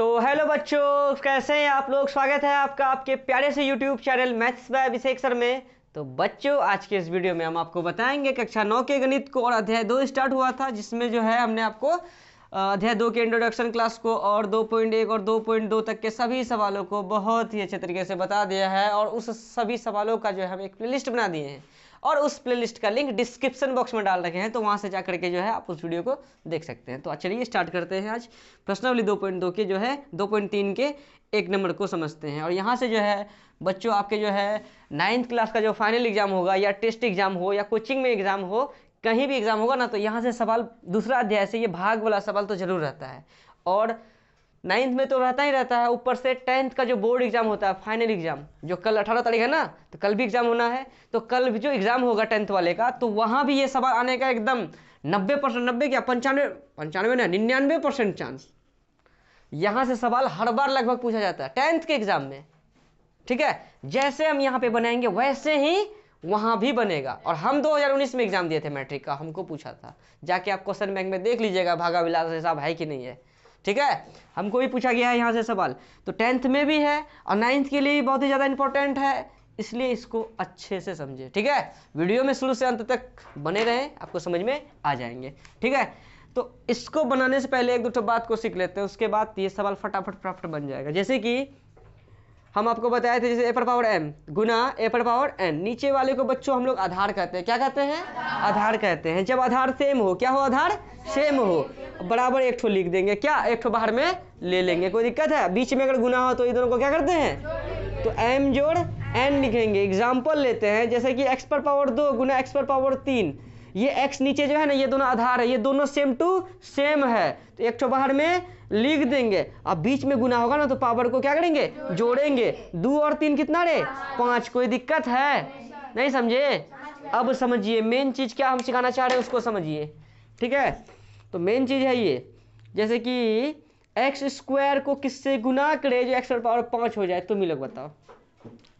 तो हेलो बच्चों, कैसे हैं आप लोग। स्वागत है आपका आपके प्यारे से YouTube channel maths by Abhishek sir में। तो बच्चों, आज के इस वीडियो में हम आपको बताएंगे कक्षा 9 के गणित को। और अध्याय 2 स्टार्ट हुआ था, जिसमें जो है हमने आपको अध्याय 2 के इंट्रोडक्शन क्लास को और 2.1 और 2.2 तक के सभी सवालों को बहुत ही अच्छे तरीके से बता दिया है। और उस सभी सवालों का जो है हम एक प्लेलिस्ट बना दिए हैं और उस प्लेलिस्ट का लिंक डिस्क्रिप्शन बॉक्स में डाल रखे हैं, तो वहां से जाकर के जो है आप उस वीडियो को देख सकते हैं। तो चलिए स्टार्ट करते हैं। आज प्रश्नावली 2.2 के जो है 2.3 के 1 नंबर को समझते हैं। और यहाँ से जो है बच्चों आपके जो है 9th क्लास का जो फाइनल एग्जाम होगा, या टेस्ट एग्जाम हो या कोचिंग में एग्जाम हो, कहीं भी एग्जाम होगा ना, तो यहाँ से सवाल दूसरा अध्याय से ये भाग वाला सवाल तो जरूर रहता है। और 9th में तो रहता ही रहता है, ऊपर से 10th का जो बोर्ड एग्जाम होता है, फाइनल एग्जाम, जो कल 18 तारीख है ना, तो कल भी एग्जाम होना है। तो कल भी जो एग्जाम होगा 10th वाले का, तो वहाँ भी ये सवाल आने का एकदम 90%, 90 क्या 95 ना 99% चांस। यहाँ से सवाल हर बार लगभग पूछा जाता है 10th के एग्जाम में। ठीक है, जैसे हम यहाँ पे बनाएंगे वैसे ही वहाँ भी बनेगा। और हम 2019 में एग्जाम दिए थे मैट्रिक का, हमको पूछा था, जाके आप क्वेश्चन बैंक में देख लीजिएगा भागा विलास हिसाब है कि नहीं है। ठीक है, हमको भी पूछा गया है यहाँ से सवाल, तो 10th में भी है और 9th के लिए बहुत ही ज़्यादा इंपॉर्टेंट है, इसलिए इसको अच्छे से समझे। ठीक है, वीडियो में शुरू से अंत तक बने रहें, आपको समझ में आ जाएंगे। ठीक है, तो इसको बनाने से पहले एक दो बात को सीख लेते हैं, उसके बाद ये सवाल फटाफट बन जाएगा। जैसे कि हम आपको बताए थे, जैसे ए पर पावर m गुना ए पर पावर n, नीचे वाले को बच्चों हम लोग आधार कहते हैं। क्या कहते हैं? आधार कहते हैं। जब आधार सेम हो, क्या हो, आधार सेम हो, बराबर एक ठो लिख देंगे, क्या एक ठो बाहर में ले लेंगे, कोई दिक्कत है? बीच में अगर गुना हो तो ये दोनों को क्या करते हैं, तो m जोड़ n लिखेंगे। एग्जाम्पल लेते हैं, जैसे कि x पर पावर 2 गुना x पर पावर 3, ये x नीचे जो है ना, ये दोनों आधार है, ये दोनों सेम टू सेम है, तो एक ठो बाहर में लिख देंगे। अब बीच में गुना होगा ना, तो पावर को क्या करेंगे, जोड़ेंगे। 2 और 3 कितना रे, 5। कोई दिक्कत है? नहीं समझे? अब समझिए मेन चीज क्या हम सिखाना चाह रहे हैं, उसको समझिए। ठीक है, तो मेन चीज है ये, जैसे कि एक्स स्क्वायर को किससे गुना करे जो x पर पावर 5 हो जाए। तुम ही लोग बताओ,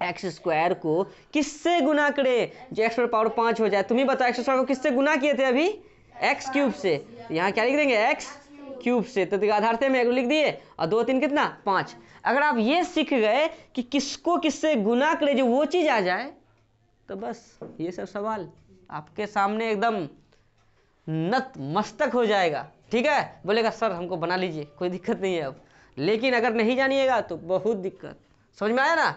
एक्स स्क्वायर को किससे गुना करे जो x पर पावर 5 हो जाए। तुम ही बताओ, एक्स स्क्वायर को किससे गुना किए थे अभी, एक्स क्यूब से। यहाँ क्या लिख देंगे, एक्स क्यूब से, तो आधार से में लिख दिए, और 2 3 कितना, 5। अगर आप ये सीख गए कि किसको किससे गुना करे जो वो चीज आ जाए, तो बस ये सब सवाल आपके सामने एकदम नत मस्तक हो जाएगा। ठीक है, बोलेगा सर हमको बना लीजिए, कोई दिक्कत नहीं है अब। लेकिन अगर नहीं जानिएगा तो बहुत दिक्कत। समझ में आया ना?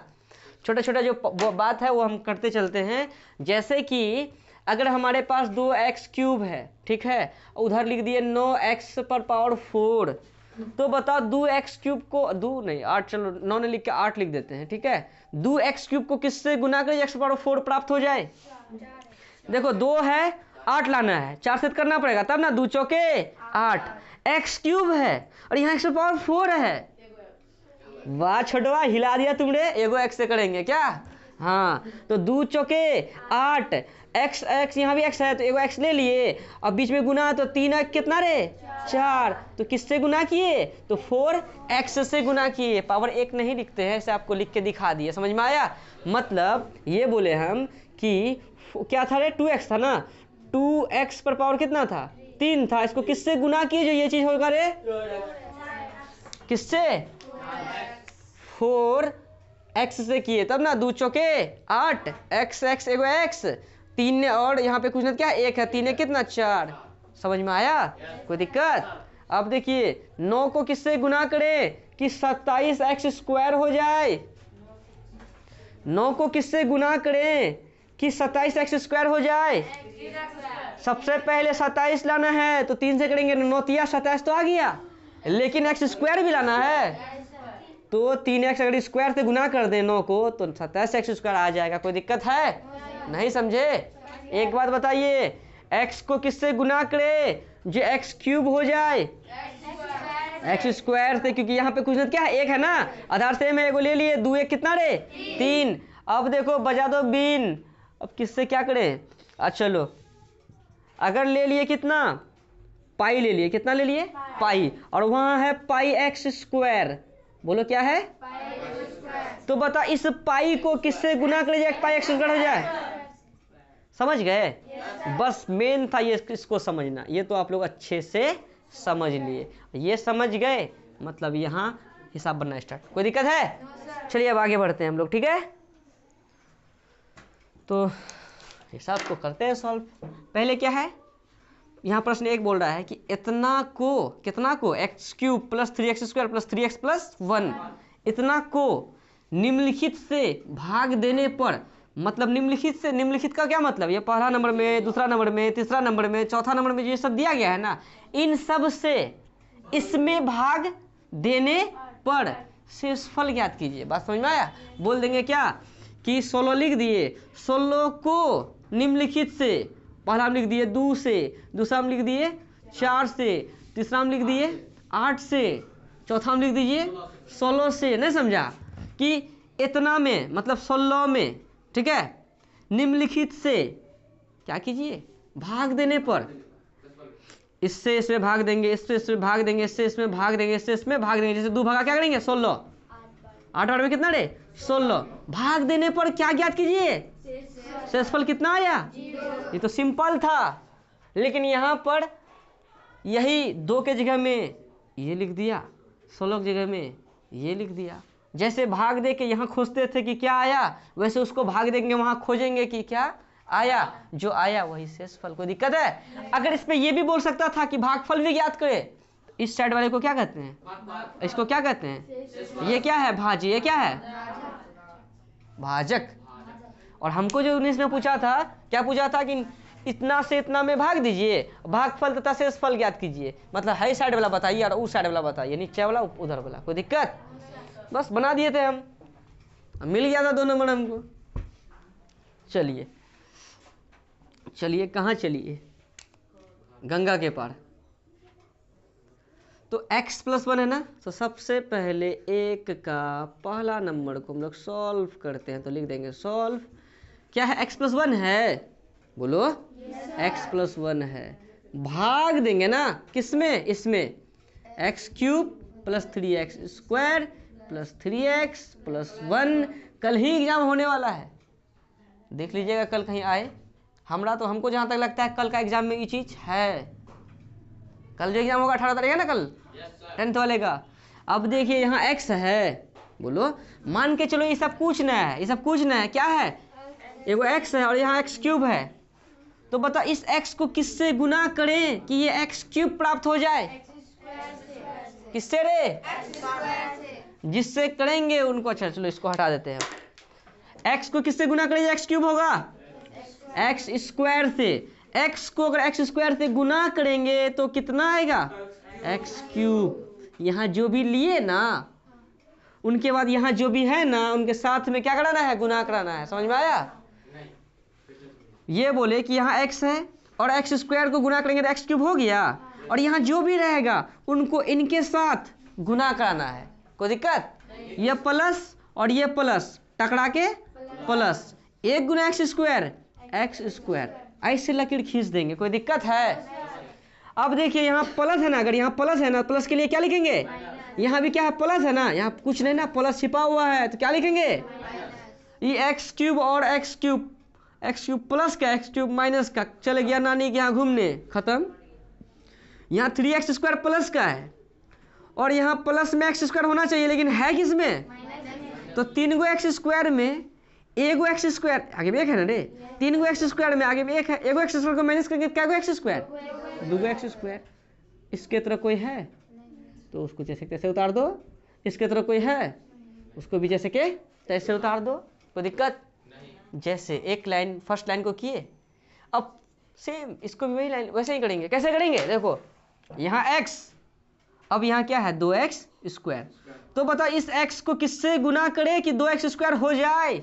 छोटा छोटा जो बात है वो हम करते चलते हैं। जैसे कि अगर हमारे पास 2x क्यूब है, ठीक है, उधर लिख दिए 9x पर पावर 4, तो बताओ 2x क्यूब को 2 नहीं 8, चलो 9 ने लिख के 8 लिख देते हैं। ठीक है, 2x क्यूब को किससे गुना करें x पावर 4 प्राप्त हो जाए। देखो 2 है, 8 लाना है, 4 से करना पड़ेगा तब ना, 2 चौके 8, x क्यूब है और यहाँ x पावर 4 है। वाह छोटवा, हिला दिया तुमने। एगो x से करेंगे क्या, हाँ, तो 2 चौके 8, x यहाँ भी x है, तो एगो x ले लिए, और बीच में गुना, तो 3 कितना रे, 4, तो किससे गुना किए, तो 4x से गुना किए। पावर 1 नहीं लिखते हैं, इसे आपको लिख के दिखा दिए। समझ में आया? मतलब ये बोले हम कि क्या था रे, 2x था ना, 2x पर पावर कितना था, 3 था, इसको किससे गुना किए जो ये चीज होगा रे, किससे, 4x से किए तब ना, 2 चौके 8, x एगो x, 3 ने, और यहाँ पे कुछ ना क्या 1 है, 3 ने कितना 4। समझ में आया? कोई दिक्कत? अब देखिए 9 को किससे गुना करें कि 27x स्क्वायर हो जाए। 9 को किससे गुना करें कि 27x स्क्वायर हो जाए। सबसे पहले 27 लाना है, तो 3 से करेंगे, 9 तिया 27 तो आ गया, लेकिन x स्क्वायर भी लाना है, तो 3x अगर स्क्वायर से गुना कर दें 9 को, तो 27x स्क्वायर आ जाएगा। कोई दिक्कत है? नहीं समझे? एक बात बताइए, x को किससे गुना करे जो x क्यूब हो जाए, x स्क्वायर से, क्योंकि यहाँ पे कुछ ना क्या है, 1 है ना, आधार से में एगो ले लिए, 2 1 कितना रे, 3। अब देखो बजा दो बीन, अब किससे क्या करें, अच्छा चलो, अगर ले लिए कितना, पाई ले लिए, कितना ले लिए, पाई, और वहाँ है पाई x स्क्वायर, बोलो क्या है, तो बता इस पाई को किससे गुना कर जाए पाई x स्क्वायर हो जाए। समझ गए? बस मेन था ये, इसको समझना। ये तो आप लोग अच्छे से समझ लिए। ये समझ गए मतलब यहाँ हिसाब बनना स्टार्ट। कोई दिक्कत है? चलिए अब आगे बढ़ते हैं हम लोग, ठीक है। तो हिसाब को करते हैं सॉल्व। पहले क्या है, यहाँ प्रश्न एक बोल रहा है कि इतना को, कितना को, x cube plus 3x square plus 3x plus 1, इतना को निम्नलिखित से भाग देने पर, मतलब निम्नलिखित से, निम्नलिखित का क्या मतलब, ये पहला नंबर में, दूसरा नंबर में, तीसरा नंबर में, चौथा नंबर में ये सब दिया गया है ना, इन सब से इसमें भाग देने पर शेषफल ज्ञात कीजिए। बात समझ में आया? बोल देंगे क्या कि 16 लिख दिए, 16 को निम्नलिखित से, पहला में लिख दिए 2 से, दूसरा में लिख दिए 4 से, तीसरा में लिख दिए 8 से, चौथा में लिख दीजिए 16 से। नहीं समझा? कि इतना में मतलब 16 में, ठीक है, निम्नलिखित से क्या कीजिए, भाग देने पर, इससे इसमें भाग देंगे, इससे इसमें भाग देंगे, इससे इसमें भाग देंगे, इससे इसमें भाग देंगे। जैसे 2 भागा क्या करेंगे, 16, 8 में कितना रे, 16। भाग देने पर क्या ज्ञात कीजिए, शेषफल कितना आया। ये तो सिंपल था, लेकिन यहाँ पर यही 2 के जगह में ये लिख दिया, 16 की जगह में ये लिख दिया। जैसे भाग दे के यहाँ खोजते थे कि क्या आया, वैसे उसको भाग देंगे, वहाँ खोजेंगे कि क्या आया, जो आया वही शेषफल। कोई दिक्कत है? अगर इसमें ये भी बोल सकता था कि भागफल भी ज्ञात करे, इस साइड वाले को क्या कहते हैं, इसको क्या कहते हैं, ये क्या है, भाज्य, ये क्या है, भाजक। और हमको जो 19 में पूछा था, क्या पूछा था कि इतना से इतना में भाग दीजिए, भागफल तथा शेषफल ज्ञात कीजिए। मतलब है साइड वाला बताइए और उस साइड वाला बताइए, नीचे वाला उधर वाला। कोई दिक्कत? बस बना दिए थे हम, मिल गया था 2 नंबर हमको। चलिए चलिए, कहाँ चलिए, गंगा के पार। तो x प्लस 1 है ना, तो सबसे पहले 1 का पहला नंबर को हम लोग सॉल्व करते हैं। तो लिख देंगे सॉल्व, क्या है, x प्लस 1 है, बोलो x प्लस 1 है। भाग देंगे ना किसमें, इसमें, x cube plus 3x square plus 3x plus 1। कल ही एग्जाम होने वाला है, देख लीजिएगा कल कहीं आए। हमको जहाँ तक लगता है कल का एग्जाम में ये चीज़ है। कल जो एग्जाम होगा 18 तारीख है ना, कल 10th वाले का। अब देखिए यहाँ x है, बोलो, मान के चलो ये सब कुछ ना है, ये सब कुछ ना है, क्या है, एगो x है और यहाँ x क्यूब है। तो बता इस x को किससे गुना करें कि ये x क्यूब प्राप्त हो जाए, किससे रे, जिससे करेंगे उनको। अच्छा चलो इसको हटा देते हैं। x को किससे गुना करें, x क्यूब होगा, x स्क्वायर से। x को अगर x स्क्वायर से गुना करेंगे तो कितना आएगा, x क्यूब। यहाँ जो भी लिए ना, उनके बाद यहाँ जो भी है ना, उनके साथ में क्या कराना है, गुना कराना है। समझ में आया? ये बोले कि यहाँ x है और x स्क्वायर को गुना करेंगे तो x क्यूब हो गया, और यहाँ जो भी रहेगा उनको इनके साथ गुना कराना है। कोई दिक्कत? ये प्लस और ये प्लस टकरा के प्लस, 1 गुना एक्स स्क्वायर, एक्स स्क्वायर, ऐसे लकीर खींच देंगे। कोई दिक्कत है? अब देखिए यहाँ प्लस है ना, अगर यहाँ प्लस है ना, प्लस के लिए क्या लिखेंगे, यहाँ भी क्या है, प्लस है ना, यहाँ कुछ नहीं ना, प्लस छिपा हुआ है, तो क्या लिखेंगे, ये एक्स क्यूब और एक्स क्यूब प्लस का, एक्स क्यूब माइनस का, चले गया नानी के यहाँ घूमने, खत्म। यहाँ 3x स्क्वायर प्लस का है और यहाँ प्लस में एक्स स्क्वायर होना चाहिए, लेकिन है किस में, तो 3 गो एक्स स्क्वायर में एगो एक्स स्क्वायर, आगे में 1 है ना रे, 3 गो एक्स स्क्वायर में आगे में 1 है, एगो एक्स स्क्वायर को माइनस करके क्या गो एक्स स्क्वायर, 2 गो एक्स स्क्वायर। इसके तरह कोई है तो उसको जैसे तैसे उतार दो, इसके तरह कोई है उसको भी जैसे के तैसे उतार दो। कोई दिक्कत? जैसे एक लाइन फर्स्ट लाइन को किए, अब सेम इसको भी वही लाइन वैसे ही करेंगे। कैसे करेंगे, देखो यहाँ x, अब यहाँ क्या है, 2x स्क्वायर। तो बताओ इस x को किससे गुना करे कि 2x स्क्वायर हो जाए,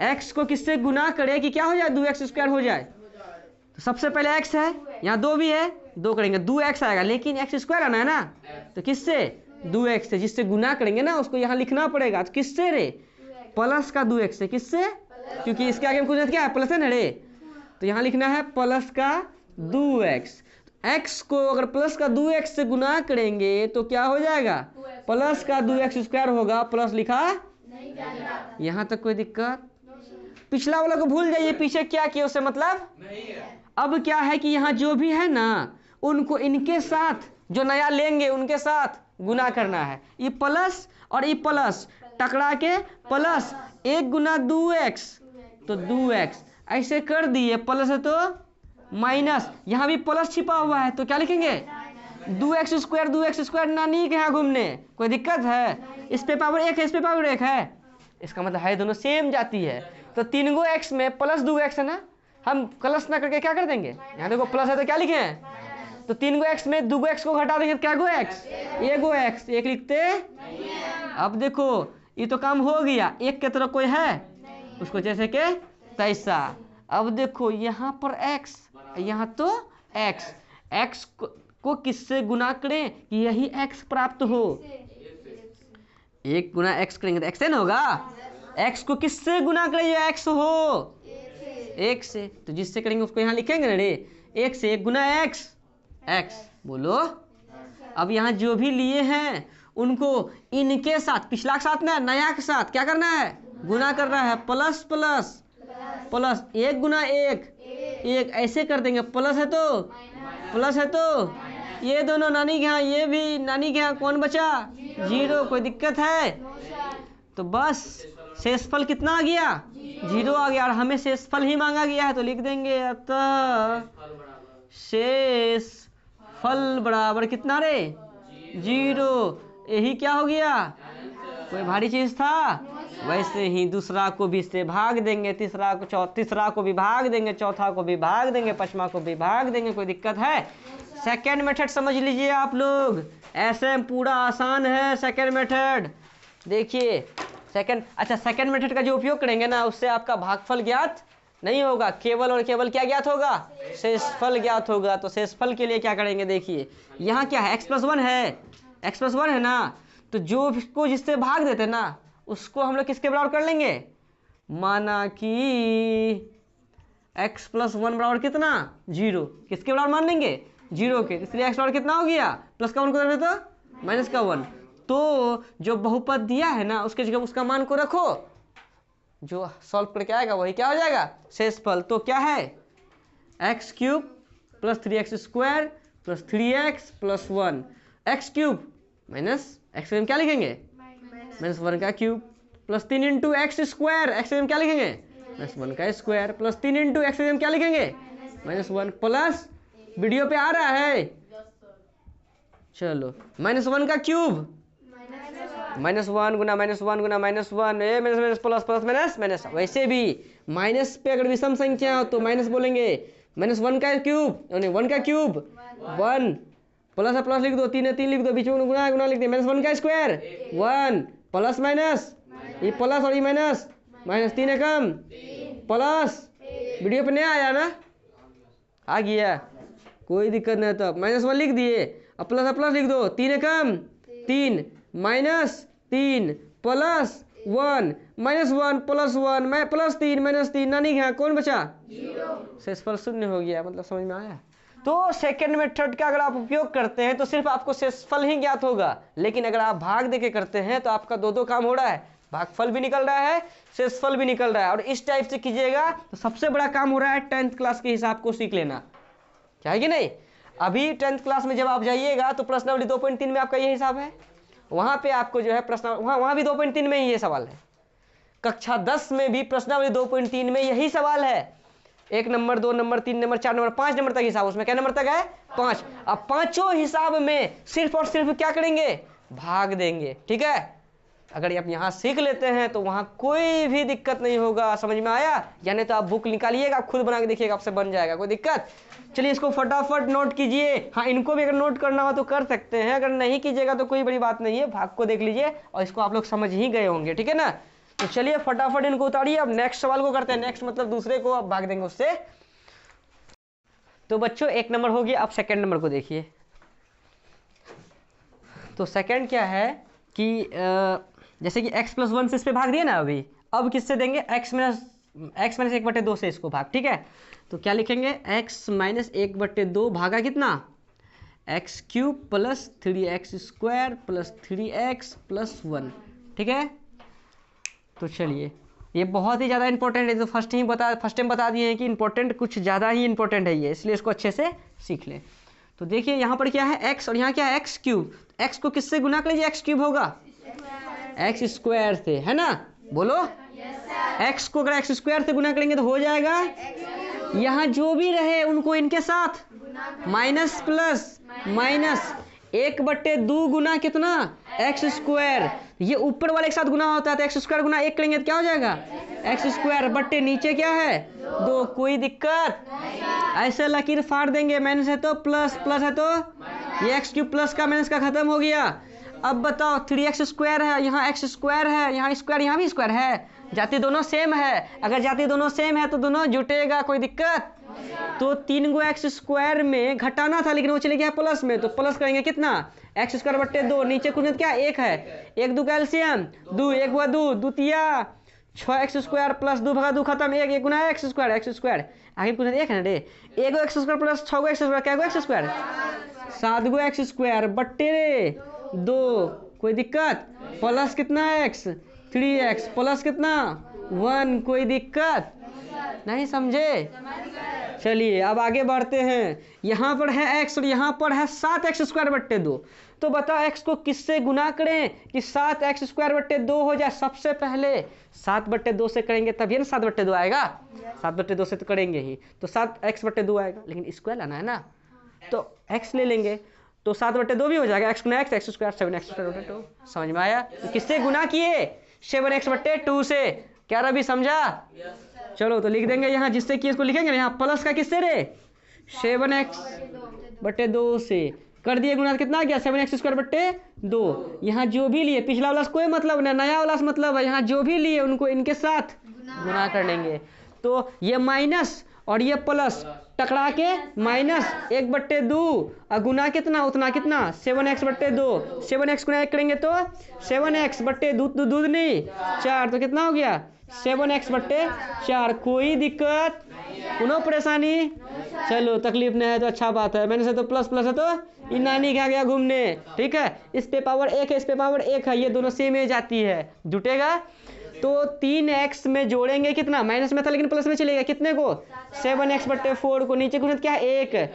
x को किससे गुना करे कि क्या हो जाए, 2x स्क्वायर हो जाए। तो सबसे पहले x है, यहाँ 2 भी है, 2 करेंगे 2x आएगा, लेकिन x स्क्वायर आना है ना, तो किससे, 2x से, जिससे गुना करेंगे ना उसको यहाँ लिखना पड़ेगा। तो किससे रे, प्लस का 2x से, किससे, क्योंकि इसके आगे में कुछ क्या है, प्लस है ना रे, तो यहाँ लिखना है प्लस का 2x। x को अगर प्लस का 2x से गुना करेंगे तो क्या हो जाएगा, प्लस का 2x स्क्वायर होगा, प्लस लिखा यहाँ तक। कोई दिक्कत? पिछला वाला को भूल जाइए, पीछे क्या किया उससे मतलब नहीं है। अब क्या है कि यहाँ जो भी है ना उनको इनके साथ जो नया लेंगे उनके साथ गुना करना है। ई प्लस और ई प्लस टकरा के प्लस 1 गुना 2x तो 2x ऐसे कर दिए। प्लस है तो माइनस, यहाँ भी प्लस छिपा हुआ है तो क्या लिखेंगे 2x स्क्वायर नानी के यहाँ घूमने, कोई दिक्कत है? इस पे पावर 1 है, इस पे पावर 1 है, इसका मतलब है दोनों सेम जाती है। तो 3 गो x में प्लस 2x है ना, हम प्लस ना करके क्या कर देंगे, यहाँ देखो प्लस है तो क्या लिखे हैं, तो 3 गो x में 2 गो x को घटा देंगे तो क्या गो x, 1 गो x, 1 लिखते। अब देखो ये तो काम हो गया, एक के तरफ कोई है उसको जैसे के तैसा। अब देखो यहाँ पर x, यहाँ तो x को किससे गुना करें कि यही x प्राप्त हो। 1 गुना x करेंगे तो x n होगा, x को किससे गुना करें ये x हो, 1 से, तो जिससे करेंगे उसको यहाँ लिखेंगे ना रे, 1 से 1 गुना x बोलो। अब यहाँ जो भी लिए हैं उनको इनके साथ, पिछला के साथ ना नया के साथ क्या करना है, गुना करना है। प्लस प्लस प्लस 1 गुना 1 ऐसे कर देंगे, प्लस है तो प्लस है तो ये दोनों नानी के यहाँ, ये भी नानी के यहाँ, कौन बचा 0, कोई दिक्कत है? तो बस शेषफल कितना आ गया 0 आ गया, और हमें शेषफल ही मांगा गया है तो लिख देंगे अतः शेषफल बराबर कितना रे 0। यही क्या हो गया, कोई भारी चीज था? वैसे ही दूसरा को भी से भाग देंगे, तीसरा को भी भाग देंगे, चौथा को भी भाग देंगे, पांचवा को भी भाग देंगे, कोई दिक्कत है? सेकेंड मेथड समझ लीजिए आप लोग, ऐसे पूरा आसान है सेकेंड मेथड। देखिए सेकेंड मेथड का जो उपयोग करेंगे ना, उससे आपका भागफल ज्ञात नहीं होगा, केवल और केवल क्या ज्ञात होगा, शेषफल ज्ञात होगा। तो शेषफल के लिए क्या करेंगे, देखिए यहाँ क्या है, x+1 है, x+1 है ना, तो जो को जिससे भाग देते ना उसको हम लोग किसके बराबर कर लेंगे, माना कि x+1 बराबर कितना 0, किसके बराबर मान लेंगे 0 के, इसलिए x बराबर कितना हो गया, प्लस का 1 को रख तो माइनस का 1। तो जो बहुपद दिया है ना उसके जगह उसका मान को रखो, जो सॉल्व करके आएगा वही क्या हो जाएगा शेषफल। तो क्या है x³ + 3x² + 3x + 1, x³ minus x में क्या लिखेंगे -1 का क्यूब प्लस 3 × x² x में क्या लिखेंगे -1 का स्क्वायर प्लस 3 × x में क्या लिखेंगे -1 प्लस वीडियो पे आ रहा है, चलो -1 का क्यूब -1 गुना -1 गुना -1 a minus plus plus minus minus. वैसे भी माइनस पे अगर विषम संख्या हो तो माइनस बोलेंगे, -1 का क्यूब यानी 1 का क्यूब 1 प्लस है प्लस लिख दो, 3 है 3 लिख दो, बीच में गुना गुना लिख दे, -1 का स्क्वायर 1 प्लस माइनस, ये प्लस और ये माइनस, -3 है कम प्लस, वीडियो पे नहीं आया ना, आ गया कोई दिक्कत नहीं। तो -1 लिख दिए, अब प्लस लिख दो, 3 है कम 3 -3 प्लस 1 -1 प्लस 1 +3 -3, नानी के यहाँ कौन बचा 0, शेषफल 0 हो गया। मतलब समझ में आया? तो सेकेंड मेथड का अगर आप उपयोग करते हैं तो सिर्फ आपको शेषफल ही ज्ञात होगा, लेकिन अगर आप भाग देके करते हैं तो आपका दो काम हो रहा है, भागफल भी निकल रहा है, शेषफल भी निकल रहा है। और इस टाइप से कीजिएगा तो सबसे बड़ा काम हो रहा है 10th क्लास के हिसाब को सीख लेना, क्या है कि नहीं? अभी 10th क्लास में जब आप जाइएगा तो प्रश्नावली 2.3 में आपका ये हिसाब है, वहां पे आपको जो है प्रश्न वहां भी 2.3 में ही ये सवाल है। कक्षा 10 में भी प्रश्नावली 2.3 में यही सवाल है, 1 number 2 number 3 number 4 number 5 number तक हिसाब, उसमें क्या नंबर तक है 5। अब पांचों हिसाब में सिर्फ और सिर्फ क्या करेंगे, भाग देंगे, ठीक है? अगर आप यहाँ सीख लेते हैं तो वहाँ कोई भी दिक्कत नहीं होगा। समझ में आया? यानी तो आप बुक निकालिएगा, आप खुद बना के देखिएगा, आपसे बन जाएगा, कोई दिक्कत? चलिए इसको फटाफट नोट कीजिए। हाँ, इनको भी अगर नोट करना हो तो कर सकते हैं, अगर नहीं कीजिएगा तो कोई बड़ी बात नहीं है, भाग को देख लीजिए और इसको आप लोग समझ ही गए होंगे, ठीक है ना? तो चलिए फटाफट इनको उतारिए। अब नेक्स्ट सवाल को करते हैं, नेक्स्ट मतलब दूसरे को अब भाग देंगे उससे। तो बच्चों 1 नंबर हो गया, अब सेकंड नंबर को देखिए। तो सेकंड क्या है कि जैसे कि x+1 से इस पे भाग दिया ना अभी, अब किससे देंगे x - 1/2 से इसको भाग, ठीक है? तो क्या लिखेंगे x - 1/2 भागा कितना x³ + 3x² + 3x + 1, ठीक है? तो चलिए ये बहुत ही ज़्यादा इंपॉर्टेंट है, तो फर्स्ट टाइम बता दिए हैं कि इंपॉर्टेंट कुछ ज़्यादा ही इंपॉर्टेंट है ये, इसलिए इसको अच्छे से सीख लें। तो देखिए यहाँ पर क्या है x और यहाँ क्या है एक्स क्यूब। x को किससे गुना कर लीजिए, एक्स क्यूब होगा एक्स स्क्वायर से, है ना, बोलो। x को अगर एक्स स्क्वायर से गुना करेंगे तो हो जाएगा, यहाँ जो भी रहे उनको इनके साथ माइनस प्लस माइनस 1/2 गुना कितना एक्स स्क्वायर, ये ऊपर वाले के साथ गुना होता है तो एक्स स्क्वायर गुना 1 करेंगे तो क्या हो जाएगा एक्स स्क्वायर बट्टे नीचे क्या है 2। कोई दिक्कत, ऐसे लकीर फाड़ देंगे, माइनस है तो प्लस, प्लस है तो ये एक्स क्यूब प्लस का माइनस का खत्म हो गया। अब बताओ 3x स्क्वायर है, यहाँ एक्स स्क्वायर है, यहाँ स्क्वायर, यहाँ भी स्क्वायर है, जाति दोनों सेम है, अगर जाति दोनों सेम है तो दोनों जुटेगा, कोई दिक्कत। तो 3 गो एक्स स्क्वायर में घटाना था लेकिन वो चले गया प्लस में, तो प्लस करेंगे कितना एक्स स्क्वायर बट्टे 2, नीचे कुछ क्या 1 है, 1 2 कैल्शियम 2, 1 व 2 दूतिया 6x स्क्वायर प्लस 2 भगा 2 खत्म, 1 1 गुना एक्स स्क्वायर आगे कुछ 1 है ना रे, 1 गो एक्स स्क्वायर प्लस 6 गो एक्स स्क्वायर, क्या गो एक्स स्क्वायर 7 गो एक्स स्क्वायर बट्टे 2, कोई दिक्कत, प्लस कितना x 3x प्लस कितना 1, कोई दिक्कत नहीं, समझे। चलिए अब आगे बढ़ते हैं, यहाँ पर है x और यहाँ पर है 7x स्क्वायर बट्टे 2, तो बताओ x को किससे गुना करें कि 7x स्क्वायर बट्टे 2 हो जाए। सबसे पहले 7/2 से करेंगे तभी ना 7/2 आएगा, 7/2 से तो करेंगे ही तो 7x बट्टे 2 आएगा, लेकिन स्क्वायर लाना है ना तो x ले लेंगे तो 7/2 भी हो जाएगा, x गुना x स्क्वायर 7x स्क्वायर बट्टे 2। समझ में आया, तो किससे गुना किए 7x बट्टे 2 से, क्या रवि समझा। चलो तो लिख देंगे यहाँ, जिससे कि इसको लिखेंगे यहाँ प्लस का किससे रे 7x बट्टे 2 से कर दिए गुना, कितना आ गया 7x स्क्वायर बट्टे 2। यहाँ जो भी लिए पिछला वाला कोई मतलब नहीं, नया वाला मतलब है, यहाँ जो भी लिए उनको इनके साथ गुना कर लेंगे, तो ये माइनस और ये प्लस टकरा के माइनस 1/2 और गुना कितना उतना कितना 7x बट्टे 2, 7x गुना 1 करेंगे तो 7x बट्टे 2 दूध नहीं 4, तो कितना हो गया 7x बट्टे 4। कोई दिक्कत कोनो परेशानी, चलो तकलीफ नहीं है तो अच्छा बात है, मैंने से तो प्लस प्लस है तो ये नानी के आ गया घूमने, ठीक है, इस पे पावर 1 है, इस पे पावर 1 है, ये दोनों सेम ही जाती है, जुटेगा। तो 3x में जोड़ेंगे कितना, माइनस में था लेकिन प्लस में चलेगा, कितने को 7x बट्टे 4 को, नीचे गुणित क्या है 1,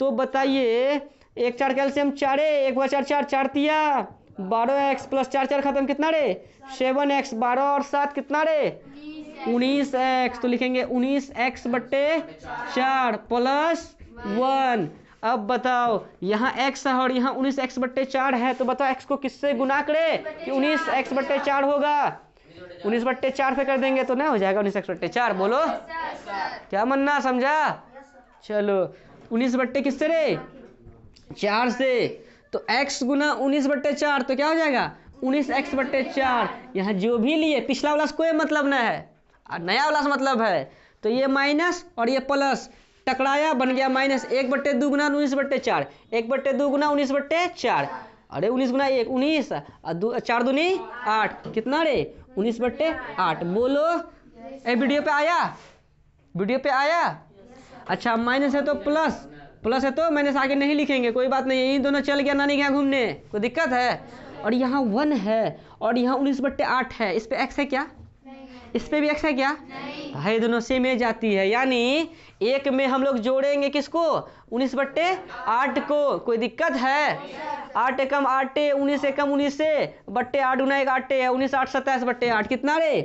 तो बताइए 1 4 कैल्शियम 4 1 व 4 4 4 तिया 12x प्लस 4 4 खत्म, कितना रे 7x, 12 और 7 कितना रे 19x, तो लिखेंगे 19x बट्टे 4 प्लस 1। अब बताओ यहाँ x है और यहाँ 19x बट्टे 4 है, तो बताओ x को किससे गुना करे कि 19x बट्टे 4 होगा, 19/4 पे कर देंगे तो नहीं हो जाएगा 19x/4, बोलो क्या मनना, समझा। चलो 19 बट्टे किससे रे 4 से, तो x गुना 19/4 तो क्या हो जाएगा 19x/4। यहाँ जो भी लिए पिछला वाला कोई मतलब नहीं है, नया वाला मतलब है, तो ये माइनस और ये प्लस टकराया बन गया माइनस 1/2 गुना 19/4, 1/2 गुना 19/4, अरे 19 गुना 1 19 और 4 दूनी 8, कितना रे 19/8, बोलो। वीडियो पे आया, वीडियो पे आया, अच्छा माइनस है तो प्लस, प्लस है तो माइनस आगे नहीं लिखेंगे, कोई बात नहीं, यही दोनों चल गया नानी के यहाँ घूमने, कोई दिक्कत है। और यहाँ 1 है और यहाँ 19/8 है, इस पे x है क्या, इस पे भी x है क्या, भाई दोनों सेम ही जाती है, यानी एक में हम लोग जोड़ेंगे किसको 19/8 को, कोई दिक्कत है। 8 एकम 8 19 एकम 19 से बट्टे 8 गुना 1 8 है 19 8 27/8, कितना रे,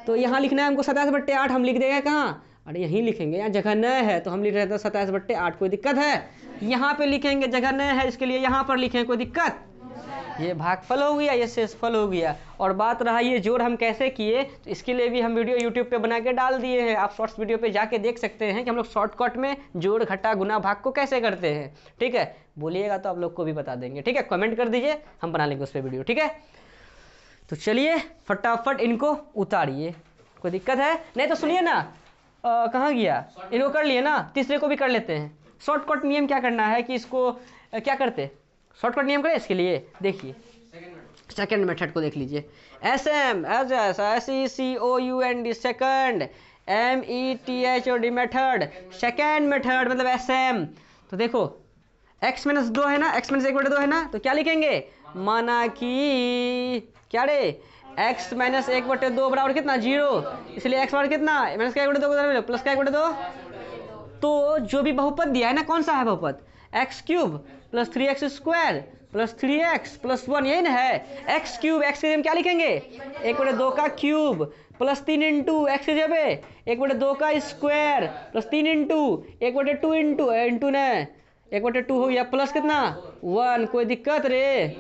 तो यहाँ लिखना है हमको 27/8, हम लिख देंगे कहाँ, अरे यहीं लिखेंगे, यहाँ जगह न है तो हम लिख रहे थे 27/8, कोई दिक्कत है। यहाँ पे लिखेंगे, जगह न है इसके लिए यहाँ पर लिखें, कोई दिक्कत। ये भागफल हो गया, ये शेषफल हो गया। और बात रहा ये जोड़ हम कैसे किए, तो इसके लिए भी हम वीडियो यूट्यूब पे बना के डाल दिए हैं, आप शॉर्ट्स वीडियो पे जाके देख सकते हैं कि हम लोग शॉर्टकट में जोड़ घटा गुना भाग को कैसे करते हैं, ठीक है। बोलिएगा तो आप लोग को भी बता देंगे, ठीक है, कमेंट कर दीजिए, हम बना लेंगे उस पर वीडियो, ठीक है। तो चलिए फटाफट इनको उतारिए, कोई दिक्कत है नहीं तो सुनिए ना, कहाँ गया, इनको कर लिए ना, तीसरे को भी कर लेते हैं। शॉर्टकट नियम क्या करना है कि इसको क्या करते, शॉर्टकट नियम करें इसके लिए, देखिए सेकंड मेथड को देख लीजिए, SM SECOUND second, METHOD method, second method मतलब SM। तो देखो x - 2 है ना, x - 1/2 है ना, तो क्या लिखेंगे, माना कि क्या रे x - 1/2 बराबर कितना 0, इसलिए x बराबर कितना -1/2 प्लस का 1/2। तो जो भी बहुपद दिया है ना, कौन सा है बहुपद x cube plus 3x square plus 3x plus 1, यही ना है। एक्स क्यूब, एक्स की जगह क्या लिखेंगे 1/2 का क्यूब प्लस 3 इंटू एक्स की जगह 1/2 का स्क्वायर प्लस 3 इंटू 1/2 इंटू ने 1/2 हो गया प्लस कितना 1। कोई दिक्कत रे?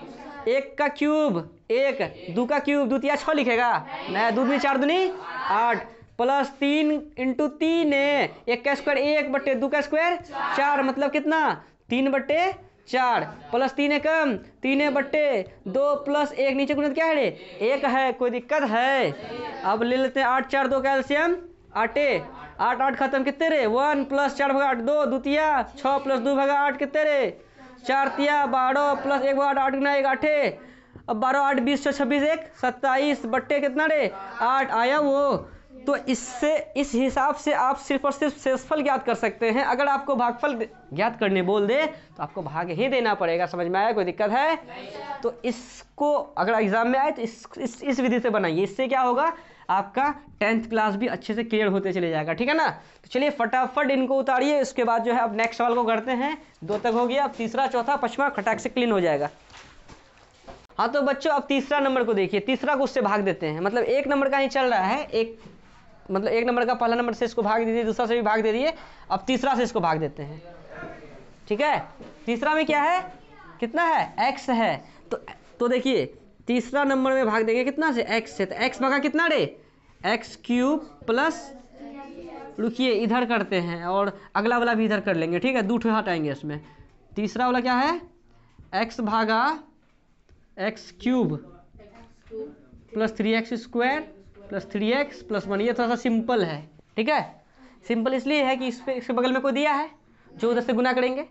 1 का क्यूब 1, 2 का क्यूब 2 तिया 6 लिखेगा ना, 2 दूनी 4 दूनी 8 प्लस 3 इंटू 3 है 1 का स्क्वायर 1/2 का स्क्वायर 4, मतलब कितना 3/4 प्लस 3 कम 3/2 प्लस 1 नीचे गुणित क्या है रे 1 है। कोई दिक्कत है? अब ले लेते हैं 8 4 2 कैल्शियम 8 8 खत्म कितने रे 1 प्लस 4 भागा 8 2 दूतिया 6 प्लस 2 भागा 8 कितने रे 4 तिया 12 प्लस 1 भागा 8 गुना 1 8। अब 12 8 20 26 1 27 बट्टे कितना रे 8 आया वो। तो इससे इस हिसाब से आप सिर्फ और सिर्फ शेषफल ज्ञात कर सकते हैं। अगर आपको भागफल ज्ञात करने बोल दे तो आपको भाग ही देना पड़ेगा। समझ में आया? कोई दिक्कत है? तो इसको अगर एग्जाम में आए तो इस विधि से बनाइए। इससे क्या होगा आपका 10th क्लास भी अच्छे से क्लियर होते चले जाएगा। ठीक है ना? तो चलिए फटाफट इनको उतारिए। इसके बाद जो है अब नेक्स्ट सवाल को करते हैं। 2 तक हो गया, अब तीसरा चौथा पांचवा खटाक से क्लीन हो जाएगा। हाँ तो बच्चों अब तीसरा नंबर को देखिए। तीसरा को उससे भाग देते हैं, मतलब 1 नंबर का ही चल रहा है। मतलब 1 नंबर का पहला नंबर से इसको भाग दे दिए, दूसरा से भी भाग दे दिए, अब तीसरा से इसको भाग देते हैं। ठीक है? तीसरा में क्या है कितना है x है। तो देखिए तीसरा नंबर में भाग देंगे कितना से x से, तो x भागा कितना रे एक्स क्यूब प्लस, रुकिए इधर करते हैं और अगला वाला भी इधर कर लेंगे। ठीक है? 2 ठो हटाएंगे इसमें। तीसरा वाला क्या है x भागा x cube plus 3x square plus 3x plus 1। ये थोड़ा सा सिंपल है। ठीक है? सिंपल इसलिए है कि इसके बगल में कोई दिया है जो उधर से गुना करेंगे,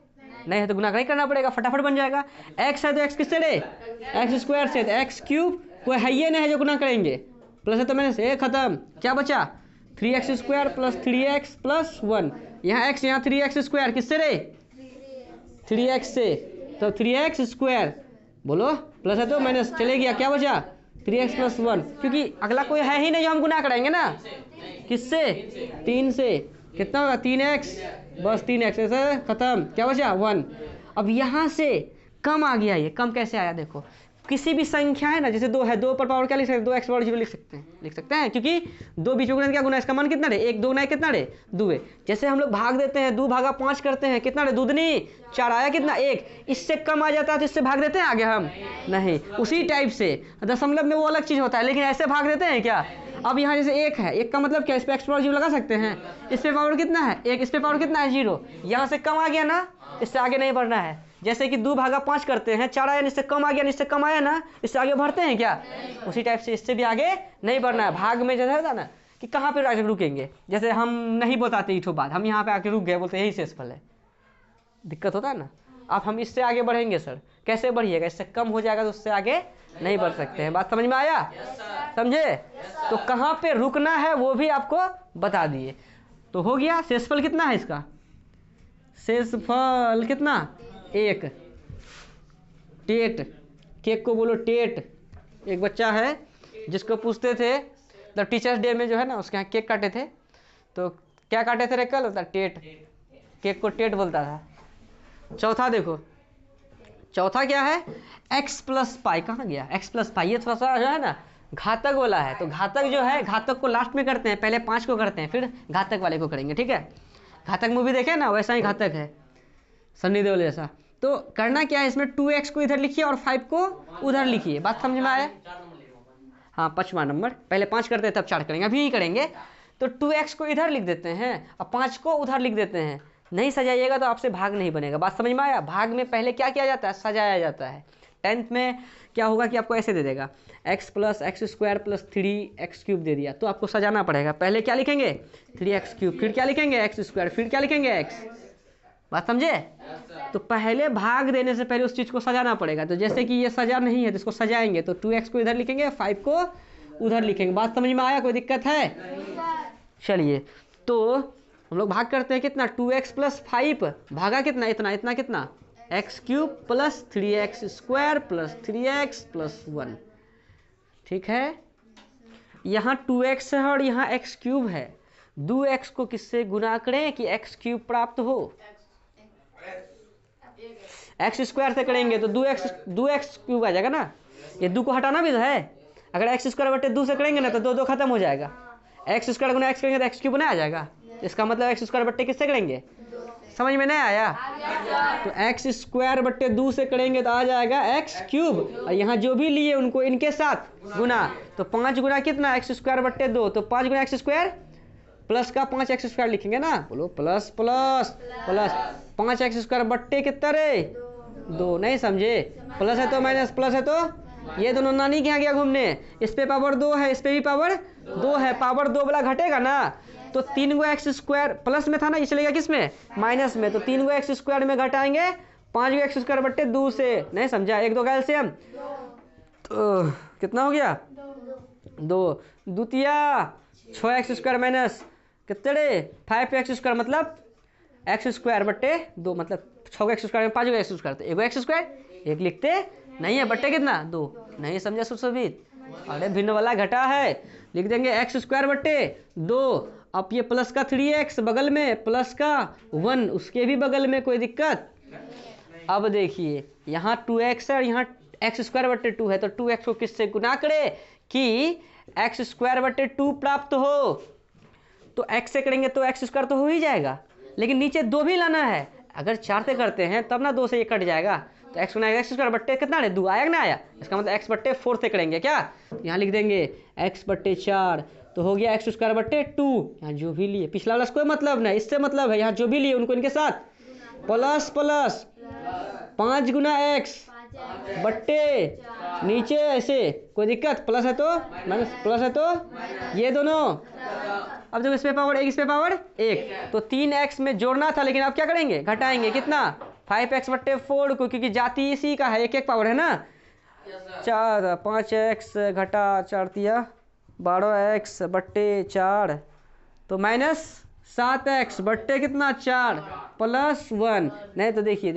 नहीं है तो गुना नहीं करना पड़ेगा, फटाफट बन जाएगा। x है तो x किससे रे एक्स स्क्वायर से, तो एक्स क्यूब कोई है ये नहीं है जो गुना करेंगे, प्लस है तो मैंने से खत्म। क्या बचा 3x square plus 3x plus 1। यहाँ x यहाँ 3x स्क्वायर किससे रे 3x से, तो 3x स्क्वायर बोलो प्लस है तो माइनस चले गया। क्या बचा 3x प्लस 1, क्योंकि अगला कोई है ही नहीं जो हम गुना कराएंगे ना। किससे 3 से, कितना होगा 3x, बस 3x ऐसे खत्म। क्या बचा 1। अब यहाँ से कम आ गया। ये कम कैसे आया देखो, किसी भी संख्या है ना, जैसे 2 है, 2 पर पावर क्या लिख सकते हैं 2x पावर 0 लिख सकते हैं क्योंकि 2 बीच में क्या गुना, इसका मान कितना रे 1 2 गुना कितना रे 2 है। जैसे हम लोग भाग देते हैं 2 भागा 5 करते हैं, कितना रे 2 दूनी 4 आया कितना 1। इससे कम आ जाता है तो इससे भाग देते हैं आगे हम नहीं। उसी टाइप से दशमलव में वो अलग चीज़ होता है, लेकिन ऐसे भाग देते हैं क्या। अब यहाँ जैसे 1 है, 1 का मतलब क्या, इस पर एक्स पावर 0 लगा सकते हैं, इस पे पावर कितना है 1, इस पे पावर कितना है 0। यहाँ से कम आ गया ना, इससे आगे नहीं बढ़ना है। जैसे कि 2 भागा 5 करते हैं, 4 आया, इससे कम आ गया, इससे कम आया ना, इससे आगे बढ़ते हैं क्या। उसी टाइप से इससे भी आगे नहीं बढ़ना है। भाग में जैसा होता ना कि कहाँ पे आगे रुकेंगे, जैसे हम नहीं बताते इठो बात, हम यहाँ पे आके रुक गए, बोलते यही शेषफल है, दिक्कत होता है ना। अब हम इससे आगे बढ़ेंगे सर, कैसे बढ़िएगा, इससे कम हो जाएगा तो उससे आगे नहीं बढ़ सकते हैं। बात समझ में आया? समझे? तो कहाँ पे रुकना है वो भी आपको बता दिए। तो हो गया शेषफल कितना है इसका, शेषफल कितना 1। टेट, केक को बोलो टेट। एक बच्चा है जिसको पूछते थे द टीचर्स डे में जो है ना, उसके यहाँ केक काटे थे, तो क्या काटे थे रे कल, होता टेट, केक को टेट बोलता था। चौथा देखो, चौथा क्या है x प्लस पाई। कहाँ गया x प्लस पाई, ये थोड़ा सा जो है ना घातक वाला है। तो घातक जो है, घातक को लास्ट में करते हैं, पहले 5 को करते हैं फिर घातक वाले को करेंगे। ठीक है? घातक मूवी देखे ना, वैसा ही घातक है, सन्नी देओल जैसा। तो करना क्या है, इसमें 2x को इधर लिखिए और 5 को उधर लिखिए। बात समझ में आया? हाँ 5वां नंबर, पहले 5 करते हैं तब 4 करेंगे, अभी ही करेंगे। तो 2x को इधर लिख देते हैं और 5 को उधर लिख देते हैं। नहीं सजाइएगा तो आपसे भाग नहीं बनेगा। बात समझ में आया? भाग में पहले क्या किया जाता है, सजाया जाता है। 10th में क्या होगा कि आपको ऐसे दे देगा x plus x square plus 3x cube दे दिया, तो आपको सजाना पड़ेगा। पहले क्या लिखेंगे 3x क्यूब, फिर क्या लिखेंगे एक्स स्क्वायर, फिर क्या लिखेंगे x। बात समझे? तो पहले भाग देने से पहले उस चीज़ को सजाना पड़ेगा। तो जैसे कि ये सजा नहीं है तो इसको सजाएंगे, तो 2x को इधर लिखेंगे, 5 को उधर लिखेंगे। बात समझ में आया? कोई दिक्कत है? चलिए तो हम लोग भाग करते हैं कितना 2x प्लस 5 भागा कितना, इतना इतना कितना x cube plus 3x square plus 3x plus 1। ठीक है? यहाँ 2x है और यहाँ x क्यूब है। 2x को किससे गुना करें कि x क्यूब प्राप्त हो, एक्स स्क्वायर से करेंगे तो 2x क्यूब आ जाएगा ना, ये 2 को हटाना भी तो है। अगर एक्स स्क्वायर बटे 2 से करेंगे ना तो 2 खत्म हो जाएगा, एक्स स्क्वायर गुना एक्स करेंगे तो एक्स क्यूब ना आ जाएगा। इसका मतलब एक्स स्क्वायर बट्टे किससे करेंगे, समझ में नहीं आया? तो एक्स स्क्वायर बट्टे 2 से करेंगे तो आ जाएगा एक्स क्यूब, और यहाँ जो भी लिए उनको इनके साथ गुना, तो 5 गुना कितना, एक्स स्क्वायर बट्टे 2, तो 5 गुना एक्स स्क्वायर प्लस का 5 एक्स स्क्वायर लिखेंगे ना, बोलो plus plus plus 5 x square बट्टे कितना रे 2, नहीं समझे? प्लस है तो माइनस, प्लस है तो ये दोनों नानी के यहाँ गया घूमने, इस पे पावर 2 है, इस पे भी पावर 2 है, पावर 2 वाला घटेगा ना, तो 3 गो एक्स स्क्वायर प्लस में था ना, इसलिए गया किस में, माइनस में, तो 3 गो एक्स स्क्वायर में घटाएंगे 5 गो एक्स स्क्वायर बट्टे 2 से, नहीं समझा? 1 2 का एलसीएम तो कितना हो गया 2, द्वितीया 6 एक्स स्क्वायर माइनस कितने रे 5 एक्स स्क्वायर, मतलब एक्स स्क्वायर बट्टे 2, मतलब 6 एक्स स्क्वायर में 5 एक्स स्क्वायर, तो 1 एक्स स्क्वायर 1 लिखते नहीं है, बट्टे कितना 2, नहीं समझा सुशोभित? अरे भिन्न वाला घटा है, लिख देंगे एक्स स्क्वायर बट्टे 2, अब ये प्लस का 3x बगल में, प्लस का 1 उसके भी बगल में, कोई दिक्कत? अब देखिए यहाँ 2x है और यहाँ एक्स स्क्वायर बट्टे 2 है, तो 2x को किससे गुना करे कि एक्स स्क्वायर बट्टे 2 प्राप्त हो, तो x से करेंगे तो एक्स स्क्वायर तो हो ही जाएगा, लेकिन नीचे 2 भी लाना है, अगर 4 से करते हैं तब ना 2 से ये कट जाएगा, तो एक्स गुना एक्स स्क्वायर बट्टे कितना है 2 आया ना आया, इसका मतलब एक्स बट्टे 4 से करेंगे क्या, यहाँ लिख देंगे एक्स बट्टे 4, तो हो गया एक्स स्क्वायर बट्टे 2, यहाँ जो भी लिए पिछला वाला कोई मतलब नहीं, इससे मतलब है यहाँ जो भी लिए उनको इनके साथ प्लस प्लस 5 गुना एक्स बट्टे नीचे ऐसे, कोई दिक्कत? प्लस है तो माइनस, प्लस है तो ये दोनों, अब जब इस पे पावर 1 इस पे पावर 1, तो 3x में जोड़ना था, लेकिन अब क्या करेंगे घटाएंगे, कितना 5x बट्टे 4 को, क्योंकि जाति इसी का है, 1 पावर है ना, 4 5x घटा 4 तिया 12x बट्टे 4, तो माइनस 7x बट्टे कितना 4 प्लस 1, नहीं तो देखिए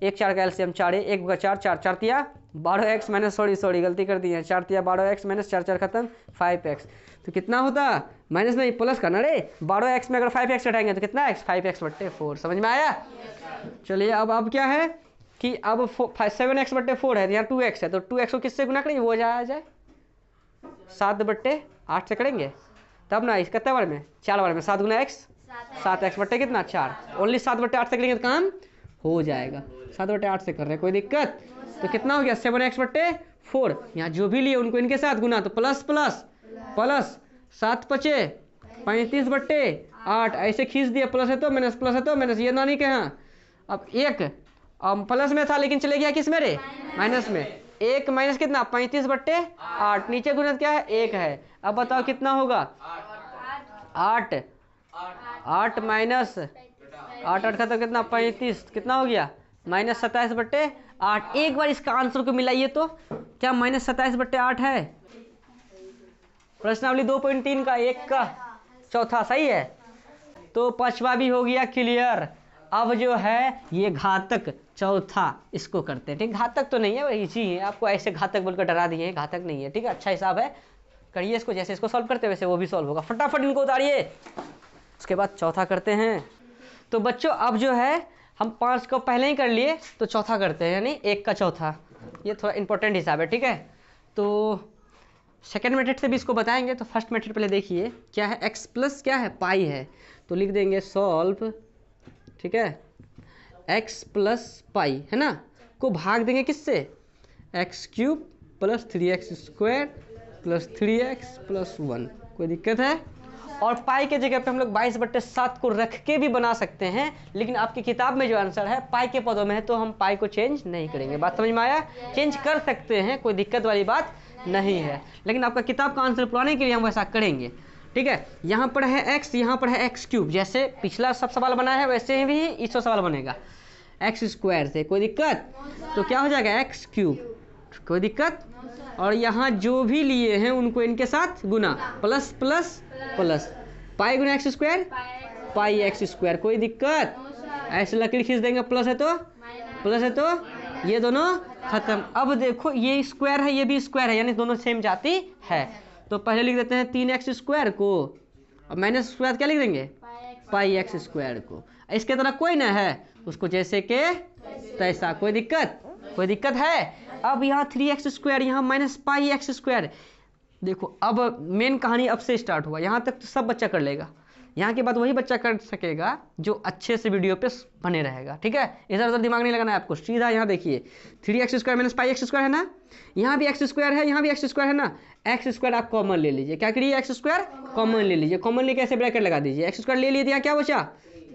1 4 का एलसीएम 4 है, 1 का 4 4 4 तिया 12x माइनस, सॉरी गलती कर दी है, 4 तिया 12x माइनस 4 4 खत्म 5x, तो कितना होता माइनस नहीं प्लस करना रे, 12x में अगर 5x हटाएंगे तो कितना x 5x बट्टे 4, समझ में आया? चलिए अब क्या है कि अब 7x बट्टे 4 है, यहाँ 2x है, तो 2x को किससे गुना करेंगे, वो आ जाए 7 बट्टे 8 से करेंगे, तब ना इस कितने बार में 4 बार में 7 गुना x 7x बट्टे कितना 4, ओनली 7 बट्टे 8 से करेंगे तो काम हो जाएगा, 7 बट्टे 8 से कर रहे हैं, कोई दिक्कत? तो कितना हो गया 7x बट्टे 4, यहाँ जो भी लिए उनको इनके साथ गुना, तो प्लस प्लस प्लस 7 पचे 35 बट्टे 8, ऐसे खींच दिया, प्लस है तो माइनस, प्लस है तो माइनस, ये नानी के यहाँ अब 1 प्लस में था लेकिन चले गया किस में रे माइनस में, 1 माइनस कितना 35 बट्टे 8, नीचे गुणा क्या है 1 है, अब बताओ कितना होगा 8 माइनस 8 खत्म कितना 35, कितना हो गया माइनस 27 बट्टे 8, एक बार इसका आंसर को मिलाइए तो क्या माइनस 27 बट्टे 8 है, प्रश्नावली 2.3 का 1 का चौथा सही है, तो पांचवा भी हो गया क्लियर। अब जो है ये घातक चौथा इसको करते हैं, ठीक, घातक तो नहीं है वही इजी है, आपको ऐसे घातक बोलकर डरा दिए हैं, घातक नहीं है, ठीक है, अच्छा हिसाब है, करिए इसको, जैसे इसको सॉल्व करते हैं वैसे वो भी सॉल्व होगा, फटाफट इनको उतारिए, उसके बाद चौथा करते हैं। तो बच्चों अब जो है हम 5 को पहले ही कर लिए, तो चौथा करते हैं, यानी 1 का चौथा, ये थोड़ा इंपॉर्टेंट हिसाब है, ठीक है। तो सेकेंड मेथड से भी इसको बताएंगे, तो फर्स्ट मेथड पहले देखिए क्या है, x प्लस क्या है पाई है, तो लिख देंगे सॉल्व, ठीक है, x प्लस पाई है ना, को भाग देंगे किससे, x cube plus 3x square plus 3x plus 1, कोई दिक्कत है? और पाई के जगह पे हम लोग 22/7 को रख के भी बना सकते हैं, लेकिन आपकी किताब में जो आंसर है पाई के पदों में है, तो हम पाई को चेंज नहीं करेंगे, बात समझ में आया? चेंज कर सकते हैं, कोई दिक्कत वाली बात नहीं है, लेकिन आपका किताब का आंसर पुराने के लिए हम वैसा करेंगे, ठीक है। यहाँ पर है x, यहाँ पर है एक्स क्यूब, जैसे पिछला सब सवाल बना है वैसे भी इस सवाल बनेगा एक्स स्क्वायर से, कोई दिक्कत? तो क्या हो जाएगा एक्स क्यूब, कोई दिक्कत? और यहाँ जो भी लिए हैं उनको इनके साथ गुना, प्लस प्लस प्लस, पाई गुना x square pi x square, कोई दिक्कत? ऐसे लकड़ी खींच देंगे, प्लस है तो प्लस है तो ये दोनों खत्म। अब देखो ये स्क्वायर है ये भी स्क्वायर है, यानी दोनों सेम जाति है, तो पहले लिख देते हैं 3x स्क्वायर को, और माइनस स्क्वायर क्या लिख देंगे पाई एक्स स्क्वायर को, इसके तरह कोई ना है उसको जैसे के तैसा। कोई दिक्कत है। अब यहाँ 3x², यहाँ -πx²। देखो अब मेन कहानी अब से स्टार्ट हुआ। यहाँ तक तो सब बच्चा कर लेगा, यहाँ के बाद वही बच्चा कर सकेगा जो अच्छे से वीडियो पे बने रहेगा। ठीक है, इधर उधर दिमाग नहीं लगाना है आपको, सीधा यहाँ देखिए 3x² -πx² है ना, यहाँ भी x² है, यहाँ भी x² है ना। x² आप कॉमन ले लीजिए। क्या करिए, x² कॉमन ले लीजिए। कॉमन लेके ऐसे ब्रैकेट लगा दीजिए। x² ले लिए, यहाँ क्या बचा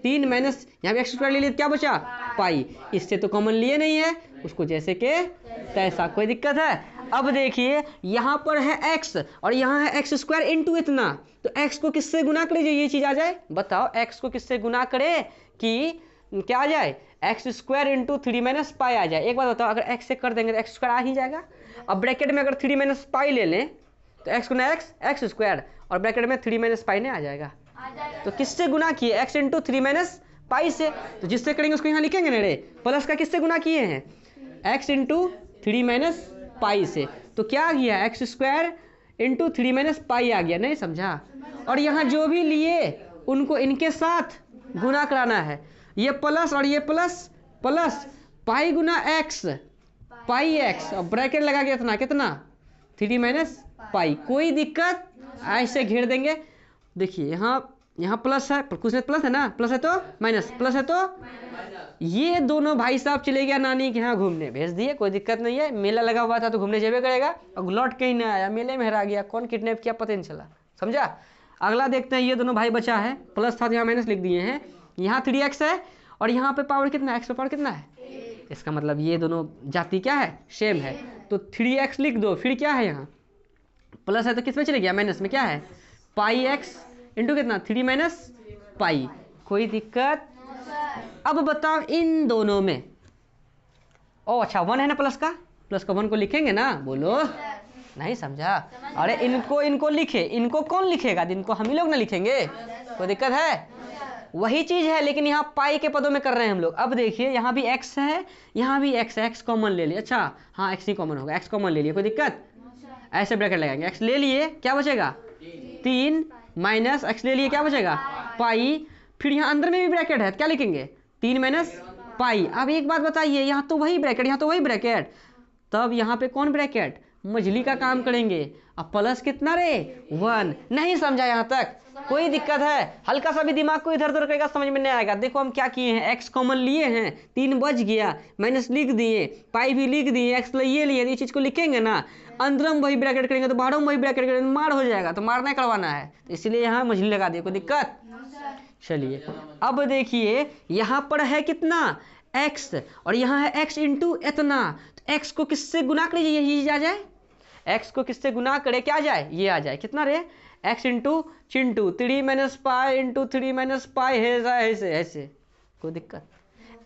3 माइनस, यहाँ भी x² ले लिए, क्या बचा पाई। इससे तो कॉमन लिए नहीं है, उसको जैसे के तैसा। कोई दिक्कत है। अब देखिए यहाँ पर है x और यहाँ है x² इंटू इतना, तो x को किससे गुना करे ये चीज आ जाए। बताओ x को किससे गुना करे कि क्या आ जाए, x² इंटू 3 - π आ जाए। एक बात बताओ, अगर x से कर देंगे तो x² आ ही जाएगा। अब ब्रैकेट में अगर 3 - π ले लें तो x गुना x² और ब्रैकेट में 3 - π नहीं आ जाएगा। तो किससे गुना किए, x इंटू 3 - π से। तो जिससे करेंगे उसको यहाँ लिखेंगे ना रे, प्लस का किससे गुना किए हैं, x इंटू 3 - π से। तो क्या आ गया, x² इंटू 3 - π आ गया। नहीं समझा। और यहाँ जो भी लिए उनको इनके साथ गुना कराना है। ये प्लस और ये प्लस पाई गुना x, πx और ब्रैकेट लगा के कितना 3 - π। कोई दिक्कत, ऐसे घेर देंगे। देखिए यहाँ प्लस है, कुछ नहीं प्लस है ना, प्लस है तो माइनस, प्लस है तो ये दोनों भाई साहब चले गया नानी के यहाँ घूमने, भेज दिए। कोई दिक्कत नहीं है, मेला लगा हुआ था तो घूमने जाबे करेगा। और लौट के ही नहीं आया, मेले में हरा गया, कौन किडनैप किया पता नहीं चला। समझा। अगला देखते हैं, ये दोनों भाई बचा है, प्लस था यहाँ माइनस लिख दिए हैं। यहाँ 3x है और यहाँ पे पावर कितना, x पे पावर कितना है। इसका मतलब ये दोनों जाति क्या है, सेम है। तो 3x लिख दो, फिर क्या है यहाँ प्लस है तो किस में चले गया, माइनस में। क्या है πx इंटू कितना 3 - π। कोई दिक्कत। अब बताओ इन दोनों में, ओ अच्छा 1 है ना, प्लस का 1 को लिखेंगे ना, बोलो नहीं समझा। अरे इनको लिखे, इनको कौन लिखेगा, इनको हम ही लोग ना लिखेंगे। कोई दिक्कत है, वही चीज है, लेकिन यहाँ पाई के पदों में कर रहे हैं हम लोग। अब देखिए यहाँ भी x है, यहाँ भी x है, x कॉमन ले लिए। अच्छा हाँ x ही कॉमन होगा, x कॉमन ले लिए। कोई दिक्कत, ऐसे ब्रैकेट लगाएंगे। x ले लिए, क्या बचेगा 3 माइनस x ले लिए, क्या बचेगा पाई। फिर यहाँ अंदर में भी ब्रैकेट है, क्या लिखेंगे 3 - π। अब एक बात बताइए, यहाँ तो वही ब्रैकेट, यहाँ तो वही ब्रैकेट, तब यहाँ पे कौन ब्रैकेट, मझली का काम करेंगे। अब प्लस कितना रे 1। नहीं समझा यहाँ तक, कोई दिक्कत है। हल्का सा भी दिमाग को इधर उधर करेगा समझ में नहीं आएगा। देखो हम क्या किए हैं, x कॉमन लिए हैं, 3 बच गया, माइनस लिख दिए, पाई भी लिख दिए, x ये लिए, ये चीज को लिखेंगे ना, अंदर हम वही ब्रैकेट करेंगे तो बाहर हम वही ब्रैकेट करेंगे, मार हो जाएगा। तो मार नहीं करवाना है, तो इसलिए यहाँ मझली लगा दिए। कोई दिक्कत। चलिए अब देखिए यहाँ पर है कितना x और यहाँ है x इंटू इतना, तो x को किससे गुना करे यही आ जाए, x को किससे गुना करे क्या आ जाए, ये आ जाए कितना रे x इंटू चिंटू 3 - π इंटू 3 - π है ऐसे। कोई दिक्कत,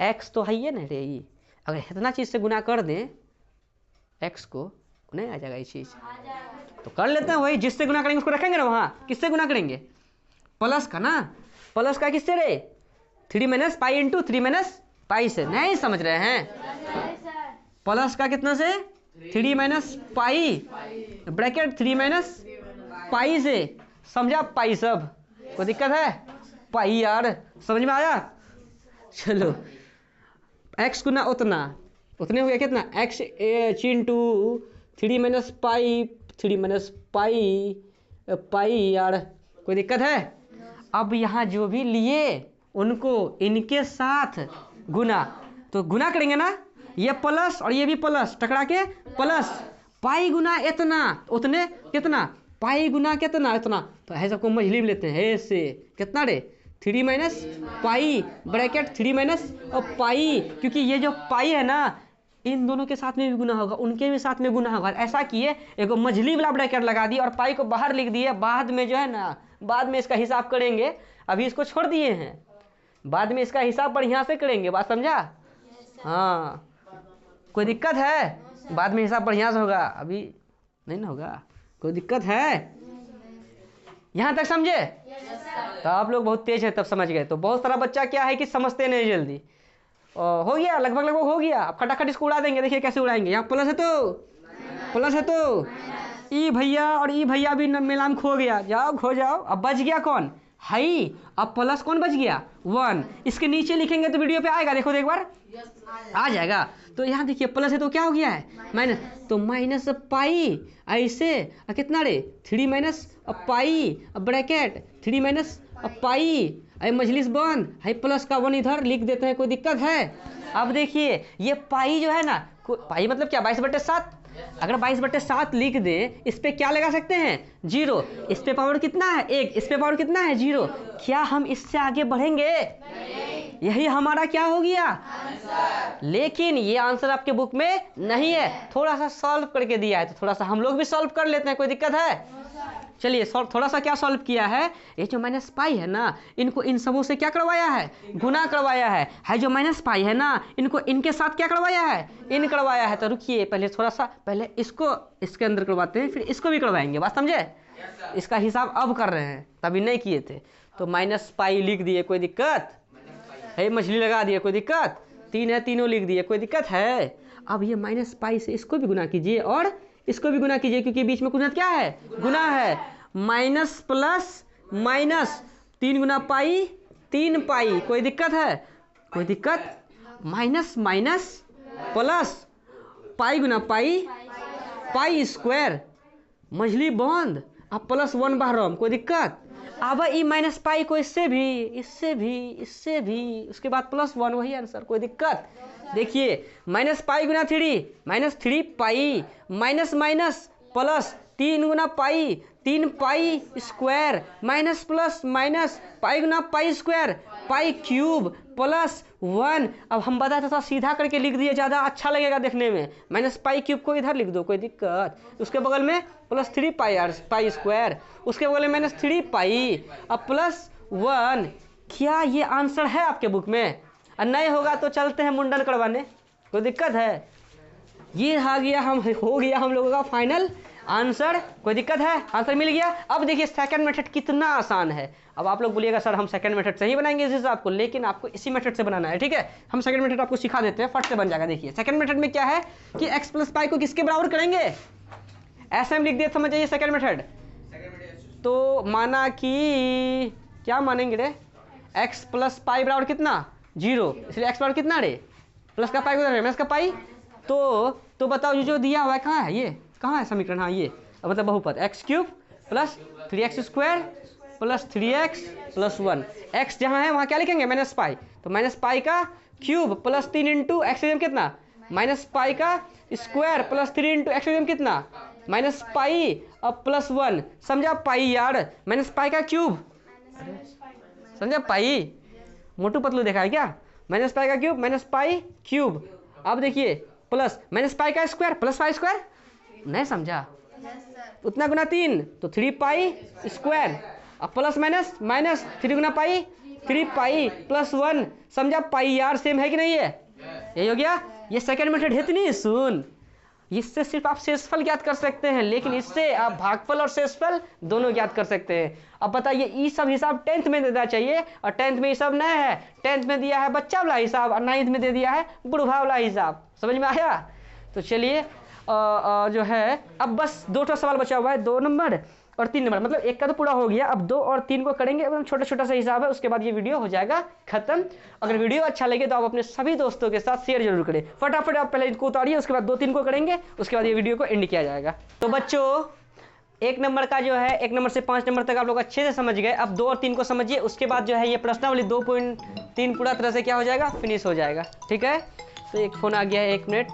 x तो है ये ना रे, ये अगर इतना चीज से गुना कर दें x को, नहीं आ जाएगा ये चीज। तो कर लेते हैं वही, जिससे गुना करेंगे उसको रखेंगे ना वहाँ। किससे गुना करेंगे, प्लस का ना, प्लस का किससे रे 3 - π इंटू 3 - π से। नहीं समझ रहे हैं, प्लस का कितना से 3 - π ब्रैकेट 3 - π से। समझा पाई सब, कोई दिक्कत है पाई यार, समझ में आया। चलो x गुना उतने हो गया कितना x इंटू 3 - π 3 - π यार, कोई दिक्कत है। अब यहाँ जो भी लिए उनको इनके साथ गुना, तो गुना करेंगे ना, ये प्लस और ये भी प्लस टकरा के प्लस, पाई गुना इतना उतने कितना, पाई गुना कितना इतना। तो ऐसा को मझली में लेते हैं ऐसे, कितना रे 3 - π ब्रैकेट 3 - π, क्योंकि ये जो पाई है ना इन दोनों के साथ में भी गुना होगा, उनके भी साथ में गुना होगा। ऐसा किए एक मझली वाला ब्रैकेट लगा दिए और पाई को बाहर लिख दिए। बाद में जो है ना, बाद में इसका हिसाब करेंगे, अभी इसको छोड़ दिए हैं, बाद में इसका हिसाब बढ़िया से करेंगे। बात समझा। हाँ कोई दिक्कत है, बाद में हिसाब बढ़िया से होगा, अभी नहीं ना होगा। कोई दिक्कत है, यहाँ तक समझे। तो आप लोग बहुत तेज है तब समझ गए। तो बहुत सारा बच्चा क्या है कि समझते नहीं जल्दी। हो गया लगभग हो गया। अब खटाखट इसको उड़ा देंगे, देखिए कैसे उड़ाएंगे। यहाँ प्लस है तो ई भैया और ई भैया भी मेला में खो गया, जाओ खो जाओ। अब बच गया कौन, हाई, अब प्लस कौन बच गया 1, इसके नीचे लिखेंगे तो वीडियो पे आएगा, देखो एक बार आ जाएगा। तो यहाँ देखिए प्लस है तो क्या हो गया है माइनस, तो माइनस पाई ऐसे कितना रे 3 minus pi bracket 3 minus pi अरे मजलिस बंद है, प्लस का 1 इधर लिख देते हैं, कोई दिक्कत है। अब देखिए ये पाई जो है ना, पाई मतलब क्या 22/7, अगर 22/7 लिख दें इस पे क्या लगा सकते हैं 0, इस पे पावर कितना है 1, इस पे पावर कितना है 0, क्या हम इससे आगे बढ़ेंगे नहीं। यही हमारा क्या हो गया आंसर। लेकिन ये आंसर आपके बुक में नहीं है, थोड़ा सा सॉल्व करके दिया है, तो थोड़ा सा हम लोग भी सॉल्व कर लेते हैं, कोई दिक्कत है। चलिए थोड़ा सा क्या सॉल्व किया है, ये जो माइनस पाई है ना इनको इन सबों से क्या करवाया है गुना करवाया है जो माइनस पाई है ना इनको इनके साथ क्या करवाया है इन करवाया है। तो रुकिए पहले थोड़ा सा पहले इसको इसके अंदर करवाते हैं, फिर इसको भी करवाएंगे, बात समझे। इसका हिसाब अब कर रहे हैं, तभी नहीं किए थे। तो माइनस पाई लिख दिए, कोई दिक्कत है, मछली लगा दिए, कोई दिक्कत, 3 है तीनों लिख दिए, कोई दिक्कत है। अब ये माइनस पाई से इसको भी गुना कीजिए और इसको भी गुना कीजिए, क्योंकि बीच में कुछ क्या है गुना है। माइनस प्लस माइनस 3 गुना पाई 3 पाई, कोई दिक्कत है कोई दिक्कत। माइनस माइनस प्लस पाई गुना पाई पाई स्क्वायर मछली बंद, अब प्लस 1 बाहर, कोई दिक्कत। अब ई माइनस पाई को इससे भी उसके बाद प्लस 1, वही आंसर, कोई दिक्कत। देखिए माइनस पाई गुना 3 minus 3 pi minus minus plus 3 गुना pi 3 pi square minus plus minus pi गुना pi square pi cube plus 1। अब हम बताते थोड़ा सीधा करके लिख दिए, ज़्यादा अच्छा लगेगा देखने में। माइनस पाई क्यूब को इधर लिख दो, कोई दिक्कत। उसके बगल में प्लस 3 पाई स्क्वायर, उसके बगल में माइनस 3 पाई अब प्लस 1। क्या ये आंसर है आपके बुक में? और नहीं होगा तो चलते हैं मुंडन करवाने, कोई दिक्कत है। ये आ गया हो गया हम लोगों का फाइनल आंसर, कोई दिक्कत है, आंसर मिल गया। अब देखिए सेकंड मेथड कितना आसान है। अब आप लोग बोलिएगा सर हम सेकंड मेथड से ही बनाएंगे इस हिसाब को, लेकिन आपको इसी मेथड से बनाना है, ठीक है। हम सेकंड मेथड आपको सिखा देते हैं, फट से बन जाएगा। देखिए सेकंड मेथड में क्या है कि x प्लस पाई को किसके बराबर करेंगे, ऐसे हम लिख दिए, समझ जाइए सेकंड मेथड। तो माना कि क्या मानेंगे रे, x प्लस पाई बराबर कितना 0, इसलिए x बराबर कितना रे प्लस का पाई उधर है माइनस का पाई। तो बताओ ये जो दिया हुआ है कहाँ है, ये कहाँ है समीकरण, हाँ ये मतलब बहुपद x cube plus 3x square plus 3x plus 1, x जहाँ है वहाँ क्या लिखेंगे माइनस पाई, तो माइनस पाई का क्यूब प्लस 3 इंटू एक्स कितना माइनस पाई का स्क्वायर प्लस 3 इंटू एक्स कितना माइनस पाई अब प्लस 1, समझा पाई यार, माइनस पाई का क्यूब, समझा पाई, मोटू पतलू देखा है क्या, माइनस पाई का क्यूब माइनस पाई क्यूब। अब देखिए प्लस माइनस पाई का स्क्वायर प्लस पाई स्क्वायर, नहीं समझा, उतना गुना 3 तो 3 पाई स्क्वायर, अब प्लस माइनस माइनस 3 गुना पाई 3 पाई प्लस 1, समझा पाई यार, सेम है कि नहीं है, यही हो गया। ये सेकंड मेथड है, इतनी सुन, इससे सिर्फ आप शेषफल ज्ञात कर सकते हैं, लेकिन इससे आप भागफल और शेषफल दोनों ज्ञात कर सकते हैं। अब बताइए ये सब हिसाब 10th में देना चाहिए, और 10th में ये सब नहीं है, 10th में दिया है बच्चा वाला हिसाब और 9th में दे दिया है बुढ़वा वाला हिसाब, समझ में आया। तो चलिए जो है अब बस 2 सवाल बचा हुआ है, 2 नंबर और 3 नंबर, मतलब एक का तो पूरा हो गया, अब 2 और 3 को करेंगे, एकदम छोटा छोटा सा हिसाब है, उसके बाद ये वीडियो हो जाएगा खत्म। अगर वीडियो अच्छा लगे तो आप अपने सभी दोस्तों के साथ शेयर जरूर करें, फटाफट आप पहले इनको उतारिए, उसके बाद 2-3 को करेंगे, उसके बाद ये वीडियो को एंड किया जाएगा। तो बच्चों 1 नंबर का जो है 1 नंबर से 5 नंबर तक आप लोग अच्छे से समझ गए, अब 2 और 3 को समझिए, उसके बाद जो है ये प्रश्नावली 2.3 पूरा तरह से क्या हो जाएगा फिनिश हो जाएगा, ठीक है। तो एक फ़ोन आ गया है, 1 मिनट।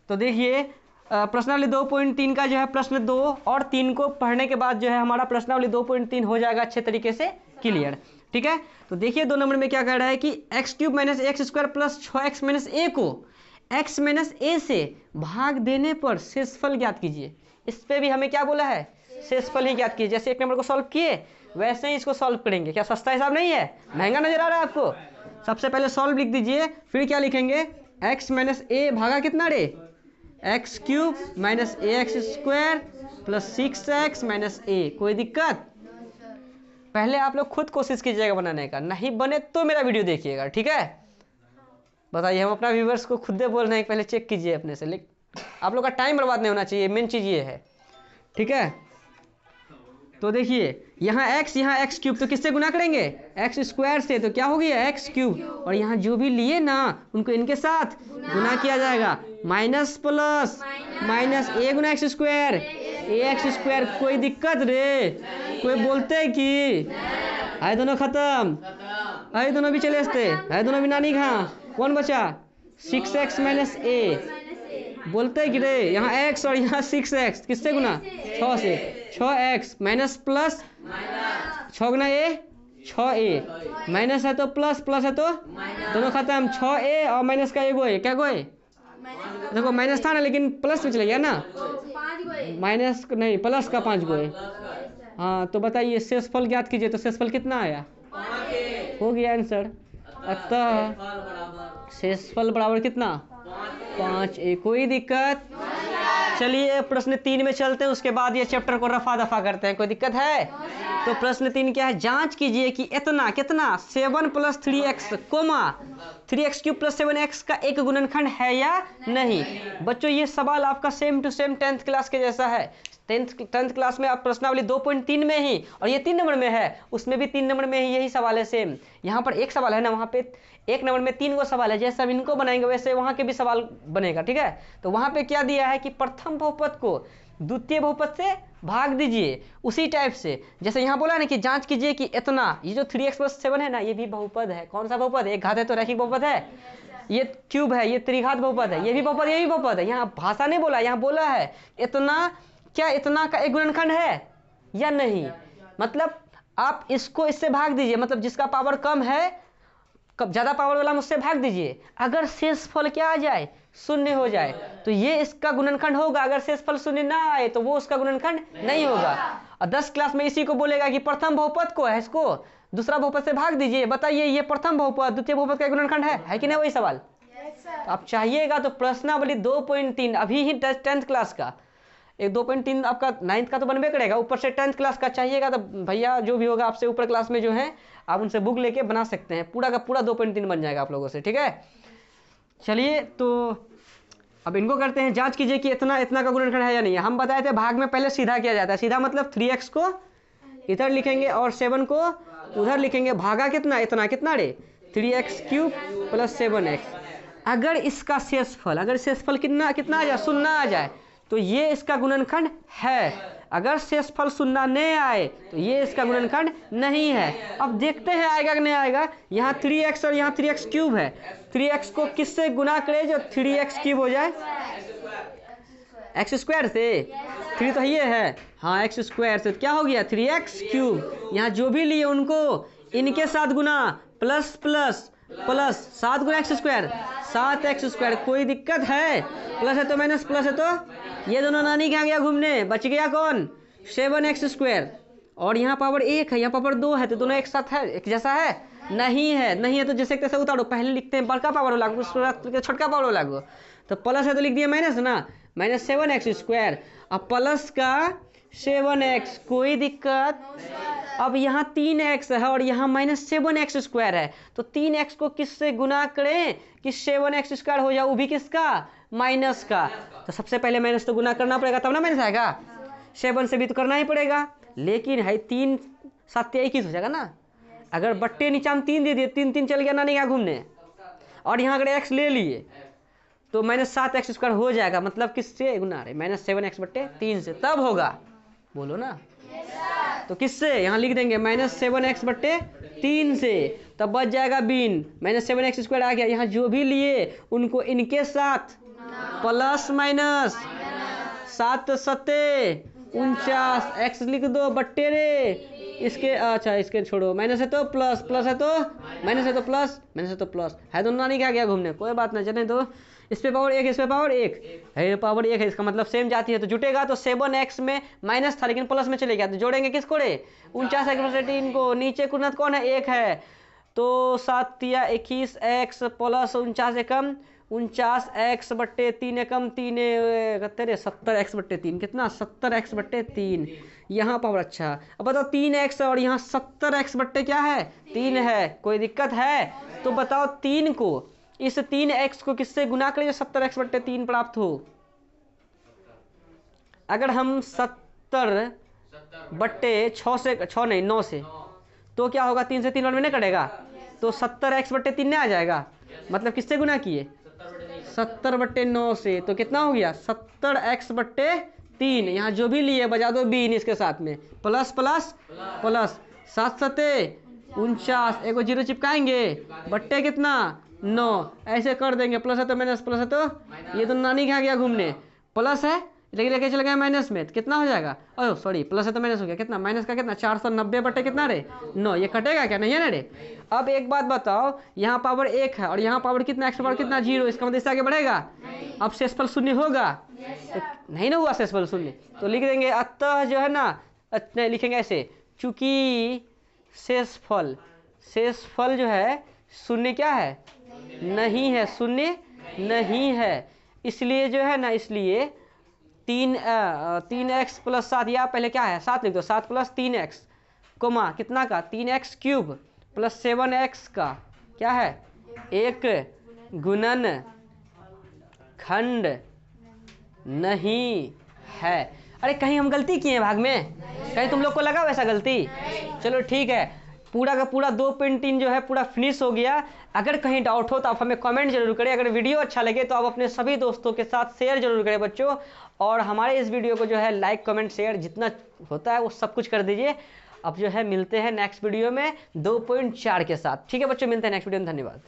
तो देखिए प्रश्नावली 2.3 का जो है प्रश्न 2 और 3 को पढ़ने के बाद जो है हमारा प्रश्नावली 2.3 हो जाएगा अच्छे तरीके से क्लियर, ठीक है। तो देखिए 2 नंबर में क्या कह रहा है कि x cube minus x square plus 6x minus a को x माइनस ए से भाग देने पर शेषफल ज्ञात कीजिए। इस पर भी हमें क्या बोला है, शेषफल ही ज्ञात कीजिए। जैसे 1 नंबर को सॉल्व किए वैसे ही इसको सॉल्व करेंगे। क्या सस्ता हिसाब नहीं है, महंगा नजर आ रहा है आपको। सबसे पहले सॉल्व लिख दीजिए, फिर क्या लिखेंगे x माइनस ए भागा कितना रे x cube minus a x square plus 6x minus a, कोई दिक्कत। पहले आप लोग खुद कोशिश कीजिएगा बनाने का, नहीं बने तो मेरा वीडियो देखिएगा, ठीक है। बताइए हम अपना व्यूवर्स को खुद बोल रहे हैं, पहले चेक कीजिए अपने से, लेकिन आप लोग का टाइम बर्बाद नहीं होना चाहिए, मेन चीज़ ये है, ठीक है। तो देखिए यहाँ एक्स क्यूब, तो किससे गुना करेंगे? एक्स स्क्वायर से, तो क्या हो गया? X cube. और यहाँ जो भी लिए ना उनको इनके साथ गुना किया जाएगा, माइनस प्लस माइनस ए गुना एक्स स्क्वायर, ए एक्स स्क्वायर। कोई दिक्कत रे? कोई बोलते कि आए दोनों खत्म, आए दोनों भी चले असते, आए दोनों भी नानी कहाँ, कौन बचा? 6x माइनस ए। बोलते कि रे यहाँ x और यहाँ 6x किससे गुना? 6 से। 6x माइनस प्लस 6 गुना ए 6a, माइनस है तो प्लस, प्लस है तो दोनों खत्म। 6a और माइनस का एगो है, क्या गोए? देखो माइनस था ना लेकिन प्लस में चले गया ना, माइनस नहीं प्लस का 5 गो है। हाँ तो बताइए शेषफल ज्ञात कीजिए, तो शेषफल कितना आया? हो गया आंसर। अतः शेषफल बराबर कितना? 5a। कोई दिक्कत? चलिए प्रश्न 3 में चलते हैं, उसके बाद ये चैप्टर को रफा दफा करते हैं। कोई दिक्कत है? तो प्रश्न 3 क्या है? जांच कीजिए कि इतना कितना 7 plus 3x coma 3x cube plus 7x का एक गुणनखंड है या नहीं। बच्चों ये सवाल आपका same to same 10th class के जैसा है। 10th क्लास में आप प्रश्नावली 2.3 में ही, और ये 3 नंबर में है, उसमें भी 3 नंबर में ही यही सवाल है सेम। यहाँ पर एक सवाल है ना, वहाँ पे 1 नंबर में 3 गो सवाल है। जैसे हम इनको बनाएंगे वैसे वहाँ के भी सवाल बनेगा, ठीक है। तो वहाँ पे क्या दिया है कि प्रथम बहुपद को द्वितीय बहुपद से भाग दीजिए, उसी टाइप से जैसे यहाँ बोला ना कि जांच कीजिए कि इतना, ये जो 3x प्लस 7 है ना, ये भी बहुपद है। कौन सा बहुपद है? एक घात है तो रैखिक बहुपद है, ये क्यूब है, ये त्रिघात बहुपद है, ये भी बहुपद, ये भी बहुपद है। यहाँ भाषा नहीं बोला, यहाँ बोला है इतना, क्या इतना का एक गुणनखंड है या नहीं। मतलब आप इसको इससे भाग दीजिए, मतलब जिसका पावर कम है, ज्यादा पावर वाला मुझसे भाग दीजिए। अगर शेषफल क्या आ जाए? शून्य हो जाए, तो ये इसका गुणनखंड होगा। अगर शेषफल शून्य ना आए तो वो उसका गुणनखंड नहीं होगा। और 10 क्लास में इसी को बोलेगा कि प्रथम बहुपद को है, इसको दूसरा बहुपद से भाग दीजिए। बताइए ये प्रथम बहुपद द्वितीय बहुपद का गुणनखंड है कि नहीं? वही सवाल तो आप चाहिएगा तो प्रश्नावली 2.3 अभी ही 10th क्लास का, एक 2.3 आपका 9th का तो बनबे करेगा, ऊपर से 10th क्लास का चाहिएगा तो भैया जो भी होगा आपसे ऊपर क्लास में जो है आप उनसे बुक लेके बना सकते हैं। पूरा का पूरा 2.3 बन जाएगा आप लोगों से, ठीक है। चलिए तो अब इनको करते हैं, जांच कीजिए कि इतना का गुणनखंड है या नहीं। हम बताए थे भाग में पहले सीधा किया जाता है। सीधा मतलब 3x को इधर लिखेंगे और 7 को उधर लिखेंगे। भागा कितना? इतना कितना रे? 3x cube plus 7x। अगर इसका शेषफल, अगर शेषफल कितना आ जाए? शून्य आ जाए तो ये इसका गुणनखंड है। अगर शेषफल शून्य नहीं आए तो ये इसका गुणनखंड नहीं है। अब देखते हैं आएगा कि नहीं आएगा। यहाँ 3x और यहाँ 3x क्यूब है, 3x को किससे गुना करे जो 3x क्यूब हो जाए? एक्स स्क्वायर से। 3 तो ये है, हाँ एक्स स्क्वायर से क्या हो गया? 3x cube. यहाँ जो भी लिए उनको इनके साथ गुना, प्लस प्लस प्लस 7 गुना एक्स स्क्वायर 7x स्क्वायर। कोई दिक्कत है? प्लस है तो माइनस, प्लस है तो ये दोनों नानी के यहाँ गया घूमने, बच गया कौन? 7x square. और यहाँ पावर 1 है, यहाँ पावर 2 है, तो दोनों एक साथ है, एक जैसा है? नहीं है। नहीं है तो जैसे तैसे उतारो। पहले लिखते हैं बड़का पावर वाला को, छोटका पावर वाला को। तो प्लस है तो लिख दिया माइनस ना, माइनस 7x स्क्वायर। अब प्लस का 7x, कोई दिक्कत? अब यहाँ 3x है और यहाँ माइनस 7x स्क्वायर है, तो 3x को किससे गुना करें कि 7x स्क्वायर हो जाए, वो भी किसका? माइनस का। तो सबसे पहले माइनस तो गुना करना पड़ेगा तब ना माइनस आएगा। 7 से भी तो करना ही पड़ेगा, लेकिन है 3 7 21 हो जाएगा ना। अगर बट्टे नीचे हम 3 दे दिए, 3 चल गया ना, नहीं गया घूमने। और यहाँ अगर x ले लिए तो माइनस 7x स्क्वायर हो जाएगा। मतलब किससे गुना रहे? माइनस 7x बट्टे 3 से, तब होगा। बोलो ना। तो किससे? यहाँ लिख देंगे माइनस 7x बट्टे 3 से, तब बच जाएगा बीन। माइनस 7x स्क्वायर आ गया। यहाँ जो भी लिए उनको इनके साथ प्लस माइनस 7 7 49 x लिख दो बट्टे रे इसके, अच्छा इसके छोड़ो, माइनस है तो प्लस, प्लस है तो माइनस है तो प्लस, माइनस है तो प्लस है, दोनों नहीं क्या गया घूमने, कोई बात नहीं। चले तो इस पे पावर 1 इस पे पावर 1 है, पावर 1 है, इसका मतलब सेम जाती है तो जुटेगा। तो 7x में माइनस था लेकिन प्लस में चले गया, तो जोड़ेंगे किसको रे? 49x को। नीचे कुनत कौन है? 1 है, तो 7 या 21x प्लस 49 एकम 49x बट्टे 3 एकम 3 तेरे 70x बट्टे 3 कितना? 70x बट्टे 3। यहाँ पावर अच्छा। अब बताओ 3x और यहाँ 70x बट्टे क्या है? 3 है। कोई दिक्कत है? तो बताओ 3 को इस 3x को किससे गुना करें जो 70x बट्टे 3 प्राप्त हो? अगर हम 70 बट्टे 6 से 6 नहीं 9 से, तो क्या होगा 3 से 3 बार में नहीं कटेगा, तो 70x/3 नहीं आ जाएगा। मतलब किससे गुना किए 70/9 से, तो कितना हो गया 70x/3। यहाँ जो भी लिए बजा दो बीन इसके साथ में, प्लस प्लस प्लस 7 सते 49, एगो जीरो चिपकाएंगे, बट्टे कितना 9, ऐसे कर देंगे। प्लस है तो माइनस, प्लस है तो ये तो नानी के यहाँ गया घूमने, प्लस है लेकिन लेके चले गए माइनस में, तो कितना हो जाएगा, ओह सॉरी प्लस है तो माइनस हो गया, कितना माइनस का कितना 490 बटे कितना रे 9, ये कटेगा क्या, नहीं है ना रे। अब एक बात बताओ, यहाँ पावर 1 है और यहाँ पावर कितना, x पावर कितना 0, इसका मतलब इससे आगे बढ़ेगा। अब शेषफल शून्य होगा, तो नहीं ना हुआ शेषफल शून्य, तो लिख देंगे अतः जो है ना, नहीं लिखेंगे ऐसे, चूंकि शेषफल जो है शून्य क्या है नहीं है, शून्य नहीं है, इसलिए जो है ना, इसलिए 3x + 7, या पहले क्या है 7 लिख दो, 7 + 3x कोमा कितना का 3x³ + 7x का क्या है 1 गुणन खंड नहीं है। अरे कहीं हम गलती किए हैं भाग में, कहीं तुम लोग को लगा वैसा गलती, चलो ठीक है, पूरा का पूरा 2.3 जो है पूरा फिनिश हो गया। अगर कहीं डाउट हो तो आप हमें कमेंट जरूर करें, अगर वीडियो अच्छा लगे तो आप अपने सभी दोस्तों के साथ शेयर जरूर करें बच्चों, और हमारे इस वीडियो को जो है लाइक कमेंट शेयर जितना होता है वो सब कुछ कर दीजिए। अब जो है मिलते हैं नेक्स्ट वीडियो में 2.4 के साथ, ठीक है बच्चों, मिलते हैं नेक्स्ट वीडियो में, धन्यवाद।